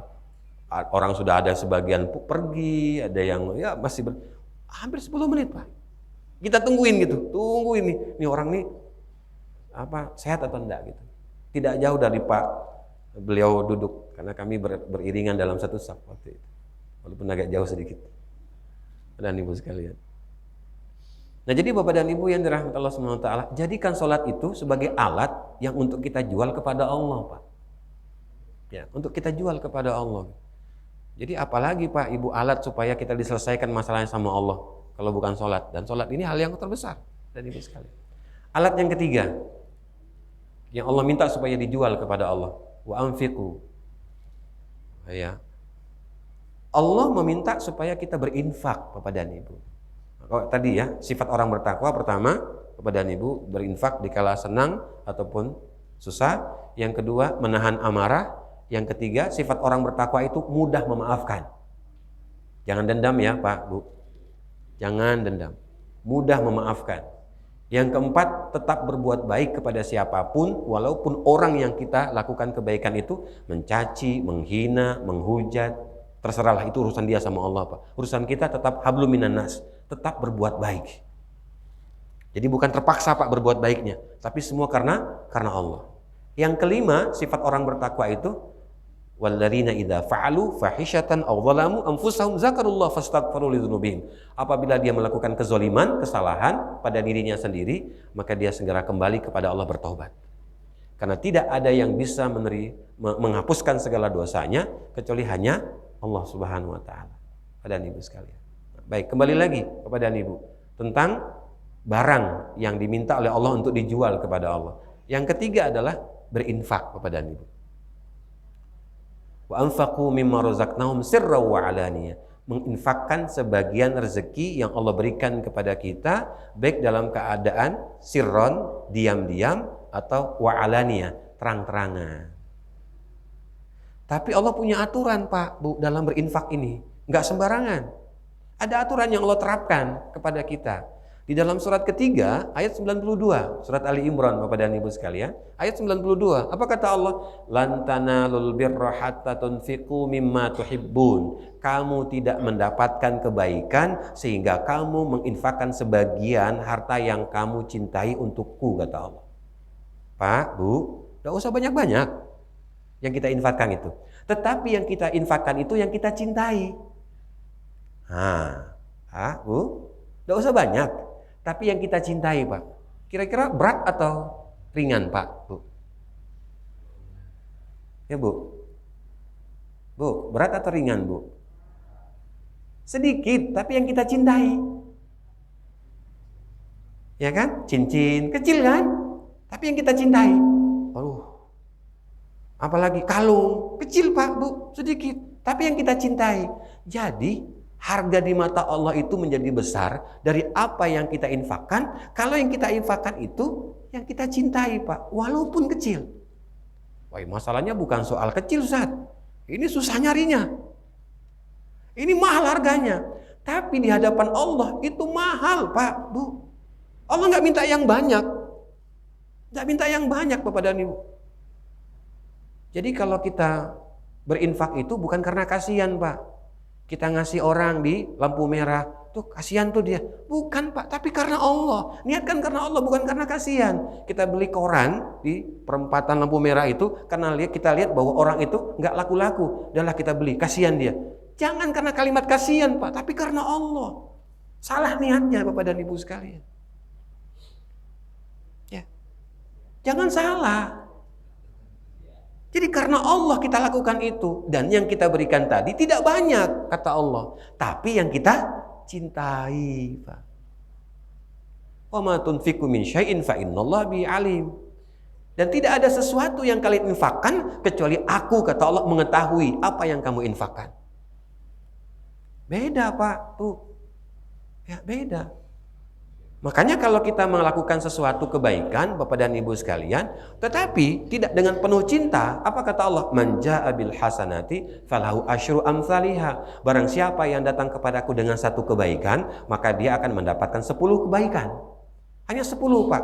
Orang sudah ada sebagian pergi, ada yang ya masih hampir 10 menit Pak. Kita tungguin gitu, tunggu ini orang ini apa sehat atau enggak gitu. Tidak jauh dari Pak beliau duduk karena kami beriringan dalam satu saf waktu itu. Walaupun agak jauh sedikit. Dan Ibu sekalian. Nah, jadi Bapak dan Ibu yang dirahmati Allah Subhanahu wa taala, jadikan sholat itu sebagai alat yang untuk kita jual kepada Allah, Pak. Ya, untuk kita jual kepada Allah. Jadi apalagi Pak, Ibu alat supaya kita diselesaikan masalahnya sama Allah kalau bukan sholat. Dan sholat ini hal yang terbesar dan Ibu sekalian. Alat yang ketiga yang Allah minta supaya dijual kepada Allah, wa anfiqu. Ya. Allah meminta supaya kita berinfak Bapak dan Ibu. Kalau tadi ya, sifat orang bertakwa pertama Bapak dan Ibu berinfak dikala senang ataupun susah. Yang kedua, menahan amarah. Yang ketiga, sifat orang bertakwa itu mudah memaafkan. Jangan dendam ya Pak, Bu. Jangan dendam. Mudah memaafkan. Yang keempat, tetap berbuat baik kepada siapapun, walaupun orang yang kita lakukan kebaikan itu mencaci, menghina, menghujat. Terserahlah, itu urusan dia sama Allah, Pak. Urusan kita tetap hablum minan nas, tetap berbuat baik. Jadi bukan terpaksa Pak berbuat baiknya, tapi semua karena Allah. Yang kelima, sifat orang bertakwa itu walladzina idza fa'alu fahishatan aw zalamu anfusahum zakarullah fastaghfiru lidzunubihim. Apabila dia melakukan kezaliman, kesalahan pada dirinya sendiri, maka dia segera kembali kepada Allah bertaubat. Karena tidak ada yang bisa menghapuskan segala dosanya kecuali hanya Allah Subhanahu wa taala. Pada Ibu sekalian. Baik, kembali lagi kepada Ibu tentang barang yang diminta oleh Allah untuk dijual kepada Allah. Yang ketiga adalah berinfak kepada Ibu. Wa anfaqu mimma razaqnahum sirran wa alaniyah. Menginfakkan sebagian rezeki yang Allah berikan kepada kita baik dalam keadaan sirron, diam-diam, atau wa alaniyah, terang-terangan. Tapi Allah punya aturan Pak, Bu, dalam berinfak ini. Enggak sembarangan. Ada aturan yang Allah terapkan kepada kita. Di dalam surat ketiga, ayat 92, surat Ali Imran, Bapak dan Ibu sekalian, ayat 92, apa kata Allah? Lan tanalul birra hatta tunfiqu mimma tuhibbun. Kamu tidak mendapatkan kebaikan sehingga kamu menginfakkan sebagian harta yang kamu cintai untukku, kata Allah. Pak, Bu, tidak usah banyak-banyak yang kita infakkan itu. Tetapi yang kita infakkan itu yang kita cintai. Bu, tidak usah banyak. Tapi yang kita cintai, Pak. Kira-kira berat atau ringan, Pak, Bu? Ya, Bu. Bu, berat atau ringan, Bu? Sedikit, tapi yang kita cintai. Ya kan? Cincin, kecil kan? Tapi yang kita cintai. Apalagi kalung, kecil, Pak, Bu, sedikit. Tapi yang kita cintai. Jadi, harga di mata Allah itu menjadi besar dari apa yang kita infakkan. Kalau yang kita infakkan itu yang kita cintai, Pak, walaupun kecil. Wah, masalahnya bukan soal kecil, Ustaz. Ini susah nyarinya. Ini mahal harganya. Tapi di hadapan Allah itu mahal, Pak, Bu. Allah nggak minta yang banyak. Nggak minta yang banyak, Bapak dan Ibu. Jadi kalau kita berinfak itu bukan karena kasihan, Pak. Kita ngasih orang di lampu merah, tuh kasihan tuh dia. Bukan, Pak, tapi karena Allah. Niatkan karena Allah, bukan karena kasihan. Kita beli koran di perempatan lampu merah itu karena kita lihat bahwa orang itu nggak laku-laku. Udahlah kita beli, kasihan dia. Jangan karena kalimat kasihan, Pak, tapi karena Allah. Salah niatnya, Bapak dan Ibu sekalian. Ya. Jangan salah. Jadi karena Allah kita lakukan itu. Dan yang kita berikan tadi tidak banyak, kata Allah. Tapi yang kita cintai, Pak. Wa ma tunfiqu min syai'in fa innallaha bihi alim. Dan tidak ada sesuatu yang kalian infakkan kecuali aku, kata Allah, mengetahui apa yang kamu infakkan. Beda, Pak. Tuh. Ya, beda. Makanya kalau kita melakukan sesuatu kebaikan, Bapak dan Ibu sekalian, tetapi tidak dengan penuh cinta, apa kata Allah? Man jaa bil hasanati falahu asyru amsalihha. Barang siapa yang datang kepadaku dengan satu kebaikan, maka dia akan mendapatkan 10 kebaikan. Hanya 10, Pak.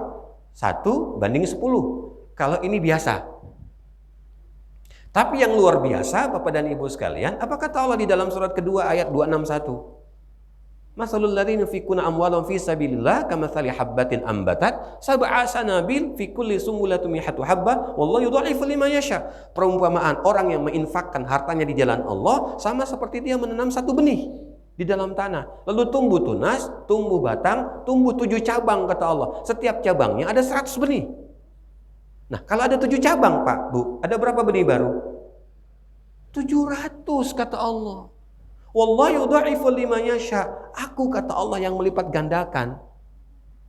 1 banding 10. Kalau ini biasa. Tapi yang luar biasa, Bapak dan Ibu sekalian, apa kata Allah di dalam surat kedua ayat 261? Masalul ladzina yunfiquna amwalahum fi sabilillah kamatsali habbatin ambatat sab'a sanabil fi kulli sumbulatin mi'atu habbah wallahu yudha'ifu liman yasha. Perumpamaan orang yang menginfakkan hartanya di jalan Allah sama seperti dia menanam satu benih di dalam tanah. Lalu tumbuh tunas, tumbuh batang, tumbuh 7 cabang, kata Allah. Setiap cabangnya ada 100 benih. Nah, kalau ada 7 cabang, Pak, Bu, ada berapa benih baru? 700, kata Allah. Wallahu yudha'ifu liman yasha. Aku, kata Allah, yang melipat gandakan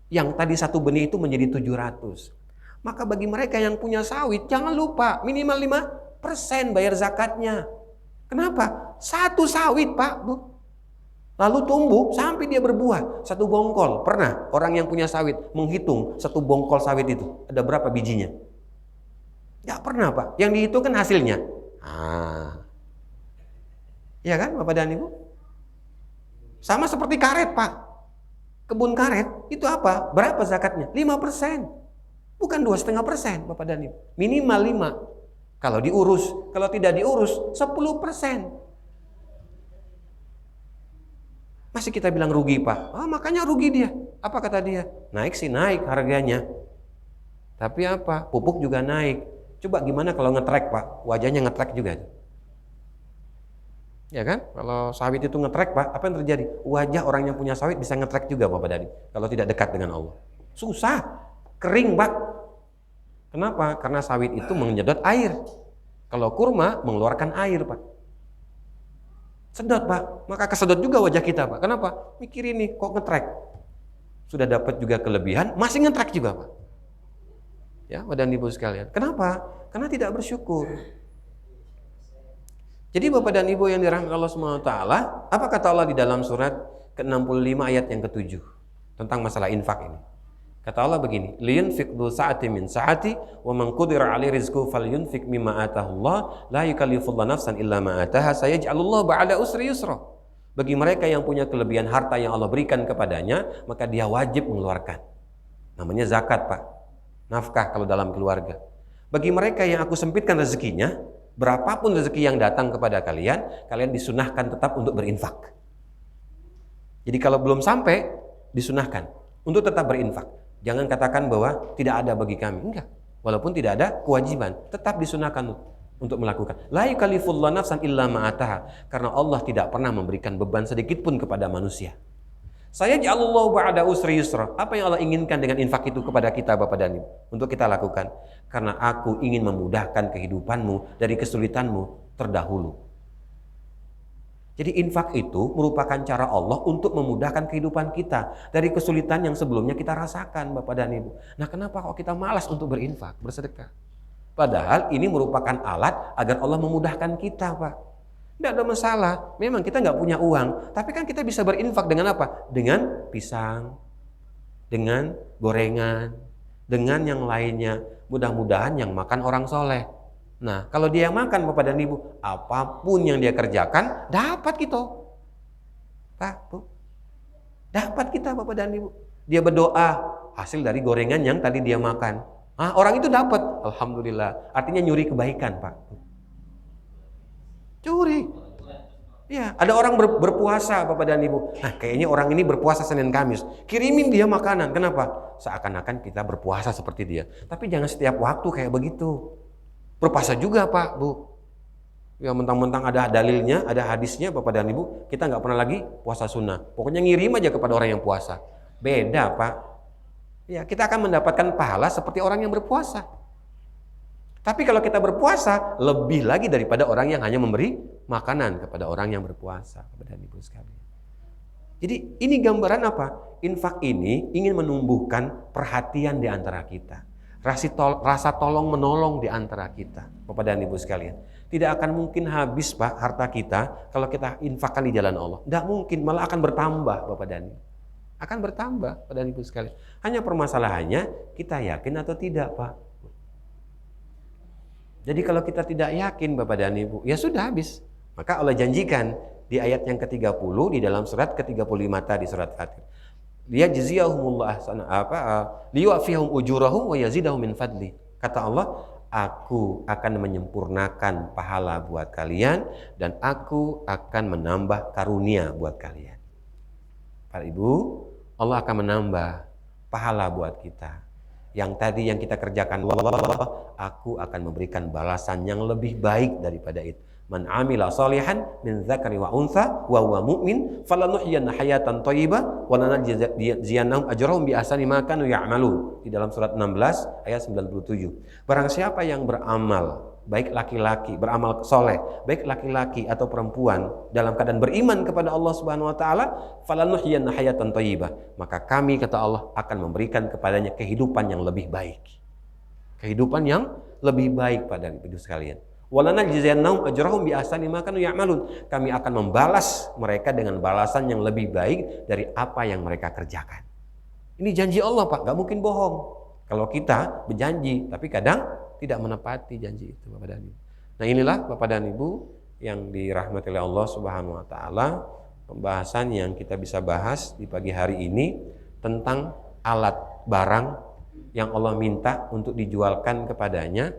yang tadi 1 benih itu menjadi 700. Maka bagi mereka yang punya sawit, jangan lupa minimal 5% bayar zakatnya. Kenapa? 1 sawit, Pak, Bu. Lalu tumbuh sampai dia berbuah 1 bongkol. Pernah orang yang punya sawit menghitung 1 bongkol sawit itu ada berapa bijinya? Nggak pernah Pak. Yang dihitung kan hasilnya. Iya kan Bapak dan Ibu? Sama seperti karet Pak. Kebun karet itu apa? Berapa zakatnya? 5%. Bukan 2,5% Bapak dan Ibu. Minimal 5. Kalau diurus, kalau tidak diurus 10%. Masih kita bilang rugi Pak. Makanya rugi dia. Apa kata dia? Naik sih naik harganya. Tapi apa? Pupuk juga naik. Coba gimana kalau ngetrek Pak? Wajahnya ngetrek juga. Ya kan? Kalau sawit itu ngetrek Pak, apa yang terjadi? Wajah orang yang punya sawit bisa ngetrek juga Bapak Dani. Kalau tidak dekat dengan Allah. Susah. Kering Pak. Kenapa? Karena sawit itu menyedot air. Kalau kurma mengeluarkan air Pak. Sedot Pak. Maka kesedot juga wajah kita Pak. Kenapa? Mikirin nih kok ngetrek. Sudah dapat juga kelebihan, masih ngetrek juga Pak. Ya, Bapak dan Ibu sekalian. Kenapa? Karena tidak bersyukur. Jadi Bapak dan Ibu yang dirahmati Allah SWT, apa kata Allah di dalam surat ke-65 ayat yang ke-7 tentang masalah infak ini? Kata Allah begini, liyunfiq dzu sa'ati min sa'ati wa man qudira 'alaihi rizquhu falyunfiq mimma ataahu Allah la yukallifullahu nafsan illa ma ataaha sayaj'alullahu ba'da usri yusra. Bagi mereka yang punya kelebihan harta yang Allah berikan kepadanya, maka dia wajib mengeluarkan. Namanya zakat, Pak. Nafkah kalau dalam keluarga. Bagi mereka yang aku sempitkan rezekinya, berapapun rezeki yang datang kepada kalian, kalian disunahkan tetap untuk berinfak. Jadi kalau belum sampai, disunahkan untuk tetap berinfak. Jangan katakan bahwa tidak ada bagi kami. Enggak. Walaupun tidak ada kewajiban, tetap disunahkan untuk melakukan. La yukallifullahu nafsan illa ma ataha. Karena Allah tidak pernah memberikan beban sedikit pun kepada manusia. Saya ja'alullahu ba'da usri yusra. Apa yang Allah inginkan dengan infak itu kepada kita Bapak dan Ibu? Untuk kita lakukan. Karena aku ingin memudahkan kehidupanmu dari kesulitanmu terdahulu. Jadi infak itu merupakan cara Allah untuk memudahkan kehidupan kita dari kesulitan yang sebelumnya kita rasakan Bapak dan Ibu. Nah kenapa kok kita malas untuk berinfak, bersedekah? Padahal ini merupakan alat agar Allah memudahkan kita Pak. Tidak ada masalah, memang kita nggak punya uang, tapi kan kita bisa berinfak dengan apa? Dengan pisang, dengan gorengan, dengan yang lainnya. Mudah-mudahan yang makan orang soleh. Nah, kalau dia yang makan Bapak dan Ibu, apapun yang dia kerjakan, dapat kita. Pak, Bu. Dapat kita Bapak dan Ibu. Dia berdoa, hasil dari gorengan yang tadi dia makan. Orang itu dapat. Alhamdulillah. Artinya nyuri kebaikan, Pak. Curi. Ya, ada orang berpuasa Bapak dan Ibu. Nah, kayaknya orang ini berpuasa Senin Kamis. Kirimin dia makanan. Kenapa? Seakan-akan kita berpuasa seperti dia. Tapi jangan setiap waktu kayak begitu. Berpuasa juga Pak, Bu. Ya mentang-mentang ada dalilnya, ada hadisnya Bapak dan Ibu, kita nggak pernah lagi puasa sunnah. Pokoknya ngirim aja kepada orang yang puasa. Beda Pak. Ya, kita akan mendapatkan pahala seperti orang yang berpuasa. Tapi kalau kita berpuasa, lebih lagi daripada orang yang hanya memberi makanan kepada orang yang berpuasa, Bapak dan Ibu sekalian. Jadi ini gambaran apa? Infak ini ingin menumbuhkan perhatian di antara kita. Rasa tolong menolong di antara kita, Bapak dan Ibu sekalian. Tidak akan mungkin habis Pak harta kita kalau kita infakkan di jalan Allah. Tidak mungkin, malah akan bertambah Bapak dan Ibu. Akan bertambah Bapak dan Ibu sekalian. Hanya permasalahannya kita yakin atau tidak Pak. Jadi kalau kita tidak yakin Bapak dan Ibu, ya sudah habis. Maka Allah janjikan di ayat yang ke-30 di dalam surat ke-35 tadi surat Fatir. Liyajziyahumullah liyuwafihum ujurahum wa yazidahum min fadli. Kata Allah, aku akan menyempurnakan pahala buat kalian dan aku akan menambah karunia buat kalian. Para Ibu, Allah akan menambah pahala buat kita. Yang tadi yang kita kerjakan, aku akan memberikan balasan yang lebih baik daripada itu. Man amila salihan min dzakari wa untha wa huwa mu'min falanuhyiyanna hayatan thayyibah wa lanajziyannahum ajrahum bi ahsani ma kanu ya'malun. Di dalam surat 16 ayat 97. Barang siapa yang beramal baik laki-laki, beramal soleh, baik laki-laki atau perempuan dalam keadaan beriman kepada Allah Subhanahu wa taala, falanuhyiyanna hayatan thayyibah, maka kami kata Allah akan memberikan kepadanya kehidupan yang lebih baik. Kehidupan yang lebih baik pada ibu sekalian. Walanajziyannahum ajrahum bi ahsani ma kanu ya'malun. Kami akan membalas mereka dengan balasan yang lebih baik dari apa yang mereka kerjakan. Ini janji Allah Pak, gak mungkin bohong. Kalau kita berjanji tapi kadang tidak menepati janji itu, Bapak dan Ibu. Nah, inilah Bapak dan Ibu yang dirahmati oleh Allah Subhanahu wa taala, pembahasan yang kita bisa bahas di pagi hari ini tentang alat barang yang Allah minta untuk dijualkan kepadanya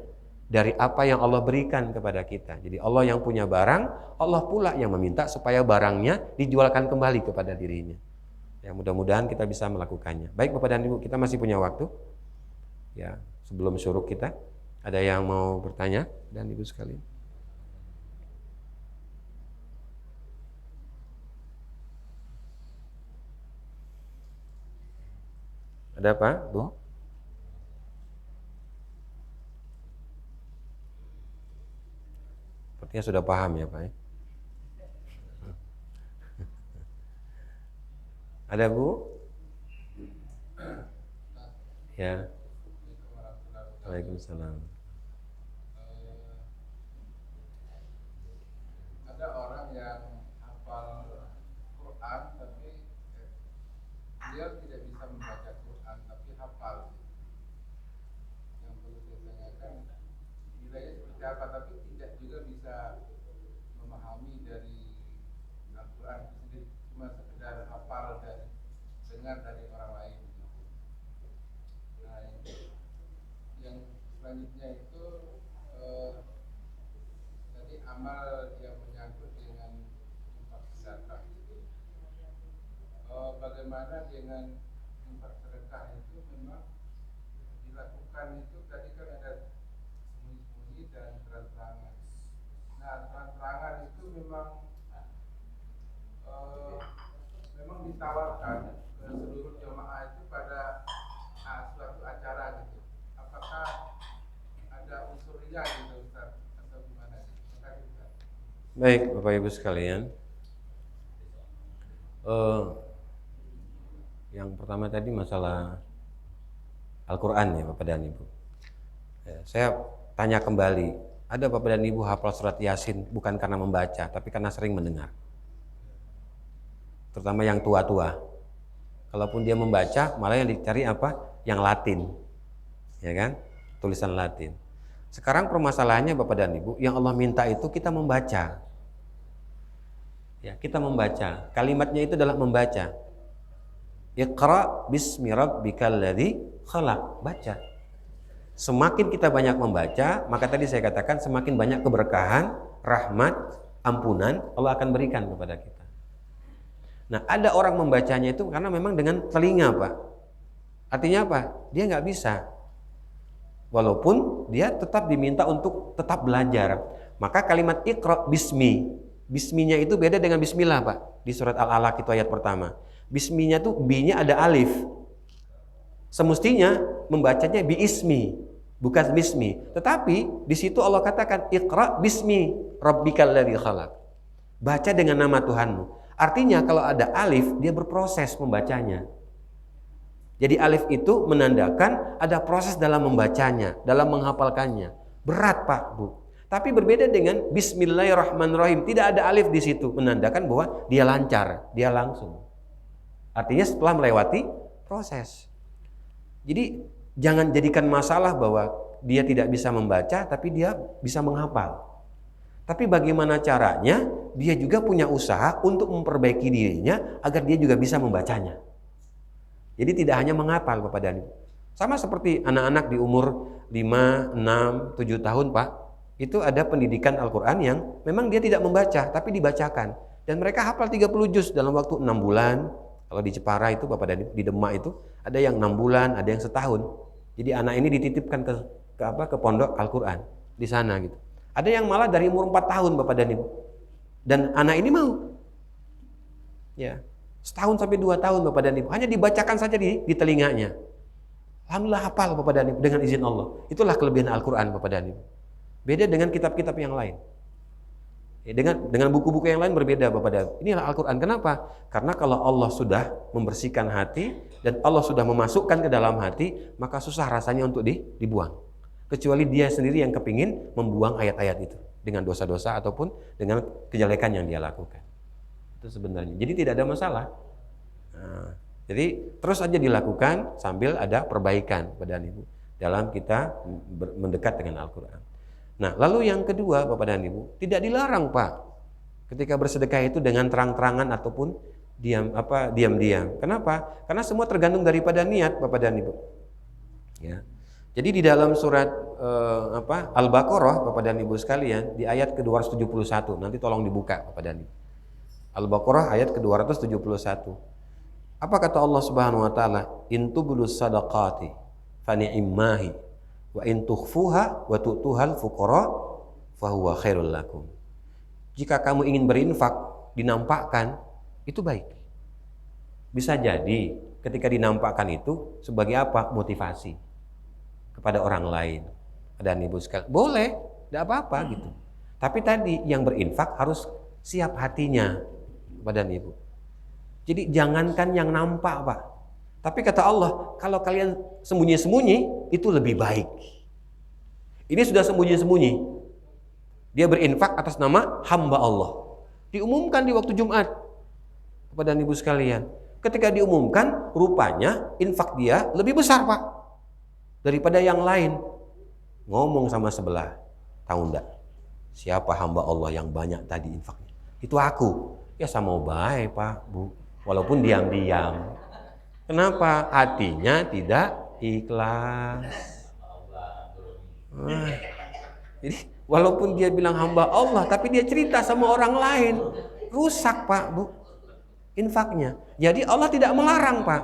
dari apa yang Allah berikan kepada kita. Jadi Allah yang punya barang, Allah pula yang meminta supaya barangnya dijualkan kembali kepada dirinya. Ya, mudah-mudahan kita bisa melakukannya. Baik Bapak dan Ibu, kita masih punya waktu. Ya, sebelum syuruk kita, ada yang mau bertanya dan Ibu sekalian? Ada apa, Bu? Sepertinya sudah paham ya, Pak ya? Ada, Bu? Ya. Waalaikumsalam. Ada orang yang hafal Quran tapi dia tidak bisa membaca Quran tapi hafal. Yang perlu saya tanyakan nilainya seperti apa, tapi tidak juga bisa memahami dari Al-Quran itu sendiri, cuma sekedar hafal dan dengar dari orang lain. Nah, yang selanjutnya itu tadi amal yang menyangkut dengan infak sedekah. Bagaimana dengan infak sedekah itu memang dilakukan itu tadi kan ada sembunyi-sembunyi dan terang-terangan. Nah, terang-terangan itu memang ditawarkan ke seluruh jemaah itu pada suatu acara gitu. Apakah ada unsur riya gitu Ustaz atau gimana? Terima kasih Ustaz. Baik Bapak Ibu sekalian. Yang pertama tadi masalah Al-Quran ya Bapak dan Ibu. Ya, saya tanya kembali, ada Bapak dan Ibu hafal surat Yasin bukan karena membaca, tapi karena sering mendengar. Terutama yang tua-tua. Kalaupun dia membaca, malah yang dicari apa? Yang Latin. Ya kan? Tulisan Latin. Sekarang permasalahannya Bapak dan Ibu, yang Allah minta itu kita membaca. Ya, kita membaca. Kalimatnya itu adalah membaca. Iqra bismi rabbikal ladzi khalaq. Baca. Semakin kita banyak membaca, maka tadi saya katakan semakin banyak keberkahan, rahmat, ampunan Allah akan berikan kepada kita. Nah, ada orang membacanya itu karena memang dengan telinga, Pak. Artinya apa? Dia nggak bisa. Walaupun dia tetap diminta untuk tetap belajar. Maka kalimat Iqra bismi. Bisminya itu beda dengan bismillah, Pak. Di surat Al-Alaq itu ayat pertama. Bisminya tuh bi-nya ada alif. Semestinya membacanya bi ismi, bukan bismi. Tetapi di situ Allah katakan Iqra bismi rabbikal ladzi khalaq. Baca dengan nama Tuhanmu. Artinya kalau ada alif dia berproses membacanya. Jadi alif itu menandakan ada proses dalam membacanya, dalam menghafalkannya. Berat, Pak, Bu. Tapi berbeda dengan Bismillahirrahmanirrahim. Tidak ada alif di situ menandakan bahwa dia lancar, dia langsung. Artinya setelah melewati proses. Jadi jangan jadikan masalah bahwa dia tidak bisa membaca tapi dia bisa menghafal. Tapi bagaimana caranya dia juga punya usaha untuk memperbaiki dirinya agar dia juga bisa membacanya. Jadi tidak hanya menghafal Bapak dan Ibu. Sama seperti anak-anak di umur 5, 6, 7 tahun Pak. Itu ada pendidikan Al-Quran yang memang dia tidak membaca tapi dibacakan. Dan mereka hafal 30 juz dalam waktu 6 bulan. Kalau di Jepara itu Bapak dan Ibu, di Demak itu ada yang 6 bulan, ada yang setahun. Jadi anak ini dititipkan ke pondok Al-Quran di sana gitu. Ada yang malah dari umur 4 tahun Bapak dan Ibu. Dan anak ini mau. Ya, setahun sampai 2 tahun Bapak dan Ibu. Hanya dibacakan saja di telinganya. Alhamdulillah hafal Bapak dan Ibu dengan izin Allah. Itulah kelebihan Al-Quran Bapak dan Ibu. Beda dengan kitab-kitab yang lain. Ya, dengan buku-buku yang lain berbeda Bapak dan Ibu. Inilah Al-Quran. Kenapa? Karena kalau Allah sudah membersihkan hati dan Allah sudah memasukkan ke dalam hati, maka susah rasanya untuk dibuang. Kecuali dia sendiri yang kepingin membuang ayat-ayat itu dengan dosa-dosa ataupun dengan kejelekan yang dia lakukan. Itu sebenarnya. Jadi tidak ada masalah. Nah, jadi terus aja dilakukan sambil ada perbaikan Bapak dan Ibu. dalam kita mendekat dengan Al-Quran. Nah, lalu yang kedua, Bapak dan Ibu, tidak dilarang, Pak, ketika bersedekah itu dengan terang-terangan ataupun diam-diam. Kenapa? Karena semua tergantung daripada niat, Bapak dan Ibu. Ya. Jadi di dalam surat Al-Baqarah, Bapak dan Ibu sekalian, di ayat ke-271, nanti tolong dibuka, Bapak dan Ibu. Al-Baqarah ayat ke-271. Apa kata Allah Subhanahu wa taala? In tubdus sadaqati fa ni'mahi wa in tukhfuha wa tu'tuhal fuqara fa huwa khairul lakum. Jika kamu ingin berinfak, dinampakkan, itu baik. Bisa jadi ketika dinampakkan itu sebagai apa? Motivasi kepada orang lain. Dan Ibu sekalian, boleh, tidak apa-apa gitu. Tapi tadi yang berinfak harus siap hatinya, kepada Ibu. Jadi jangankan yang nampak, Pak. Tapi kata Allah, kalau kalian sembunyi-sembunyi, itu lebih baik. Ini sudah sembunyi-sembunyi. Dia berinfak atas nama hamba Allah. Diumumkan di waktu Jumat, kepada Ibu sekalian. Ketika diumumkan, rupanya infak dia lebih besar, Pak, daripada yang lain. Ngomong sama sebelah, tahu enggak? Siapa hamba Allah yang banyak tadi infaknya? Itu aku. Ya sama baik, Pak, Bu. Walaupun diam-diam. Kenapa? Hatinya tidak ikhlas. Jadi walaupun dia bilang hamba Allah, tapi dia cerita sama orang lain, rusak, Pak, Bu, infaknya. Jadi Allah tidak melarang, Pak.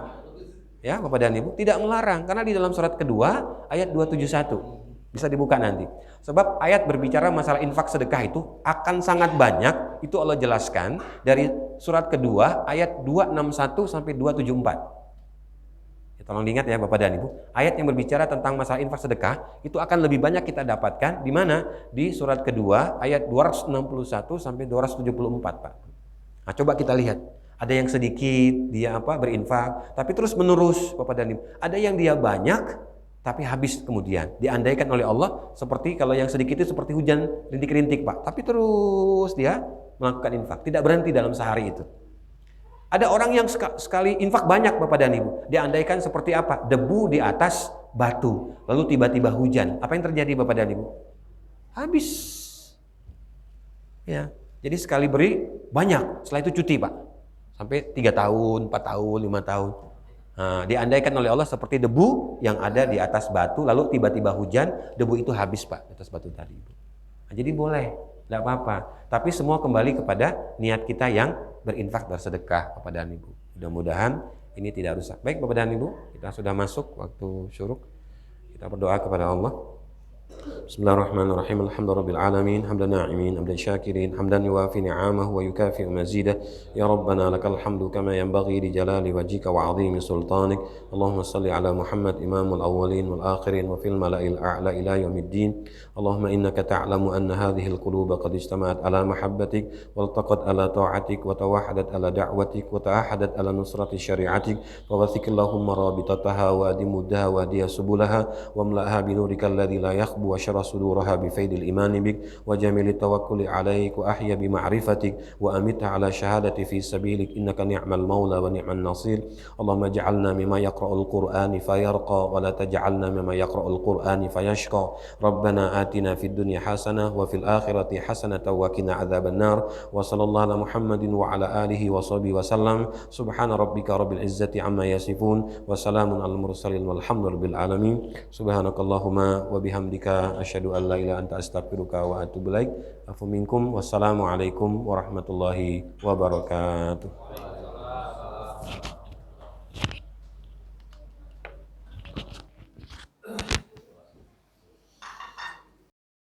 Ya, Bapak dan Ibu, tidak melarang. Karena di dalam surat kedua, ayat 271. Bisa dibuka nanti. Sebab ayat berbicara masalah infak sedekah itu akan sangat banyak. Itu Allah jelaskan dari surat kedua ayat 261 sampai 274. Ya, tolong diingat ya Bapak dan Ibu. Ayat yang berbicara tentang masalah infak sedekah itu akan lebih banyak kita dapatkan di mana? Di surat kedua ayat 261 sampai 274, Pak. Nah, coba kita lihat. Ada yang sedikit dia berinfak, tapi terus menerus, Bapak dan Ibu. Ada yang dia banyak tapi habis kemudian. Diandaikan oleh Allah seperti kalau yang sedikit itu seperti hujan rintik-rintik, Pak. Tapi terus dia melakukan infak, tidak berhenti dalam sehari itu. Ada orang yang sekali infak banyak, Bapak dan Ibu. Diandaikan seperti apa? Debu di atas batu. Lalu tiba-tiba hujan. Apa yang terjadi, Bapak dan Ibu? Habis. Ya. Jadi sekali beri banyak, setelah itu cuti, Pak. Sampai 3 tahun, 4 tahun, 5 tahun. Nah, diandaikan oleh Allah seperti debu yang ada di atas batu, lalu tiba-tiba hujan, debu itu habis, Pak, di atas batu tadi. Nah, jadi boleh, tidak apa-apa. Tapi semua kembali kepada niat kita yang berinfak bersedekah, Bapak dan Ibu. Mudah-mudahan ini tidak rusak. Baik, Bapak dan Ibu, kita sudah masuk waktu syuruk. Kita berdoa kepada Allah. Bismillahirrahmanirrahim. Alhamdulillahirabbil alamin, hamdan na'imin, hamdan syakirin, hamdan yuwafi ni'amahu wa yukafi'u mazidah. Ya Rabbana lakal hamdu kama yanbaghi li jalali wajhika wa 'azimi sultanik. Allahumma shalli ala Muhammad imamul awwalin wal akhirin wa fil mala'il a'la ila yaumiddin. Allahumma innaka ta'lamu anna hadhihi al-quluba qad ijtama'at ala mahabbatik wa iltaqat ala ta'atik wa tawahadat ala da'watik wa ta'ahadat ala nusrati syari'atik. Wa wathik Allahumma rabitataha wa adimuddaha wa diya subulaha wa mla'aha binurika alladhi la yakhbu وشر صدورها بفيد الإيمان بك وجميل التوكل عليك وأحيا بمعرفتك وأمتها على شهادة في سبيلك إنك نعم المولى ونعم النصير. اللهم اجعلنا مما يقرأ القرآن فيرقى ولا تجعلنا مما يقرأ القرآن فيشقى. ربنا آتنا في الدنيا حسنة وفي الآخرة حسنة وقنا عذاب النار. وصلى الله على محمد وعلى آله وصحبه وسلم. سبحان ربك رب العزة عما يصفون وسلام على المرسلين والحمد لله بالعالمين. سبحانك اللهم وبحمدك asyhadu an la ilaha anta astaghfiruka wa atubu ilaik. Afu minkum. Wassalamualaikum warahmatullahi wabarakatuh.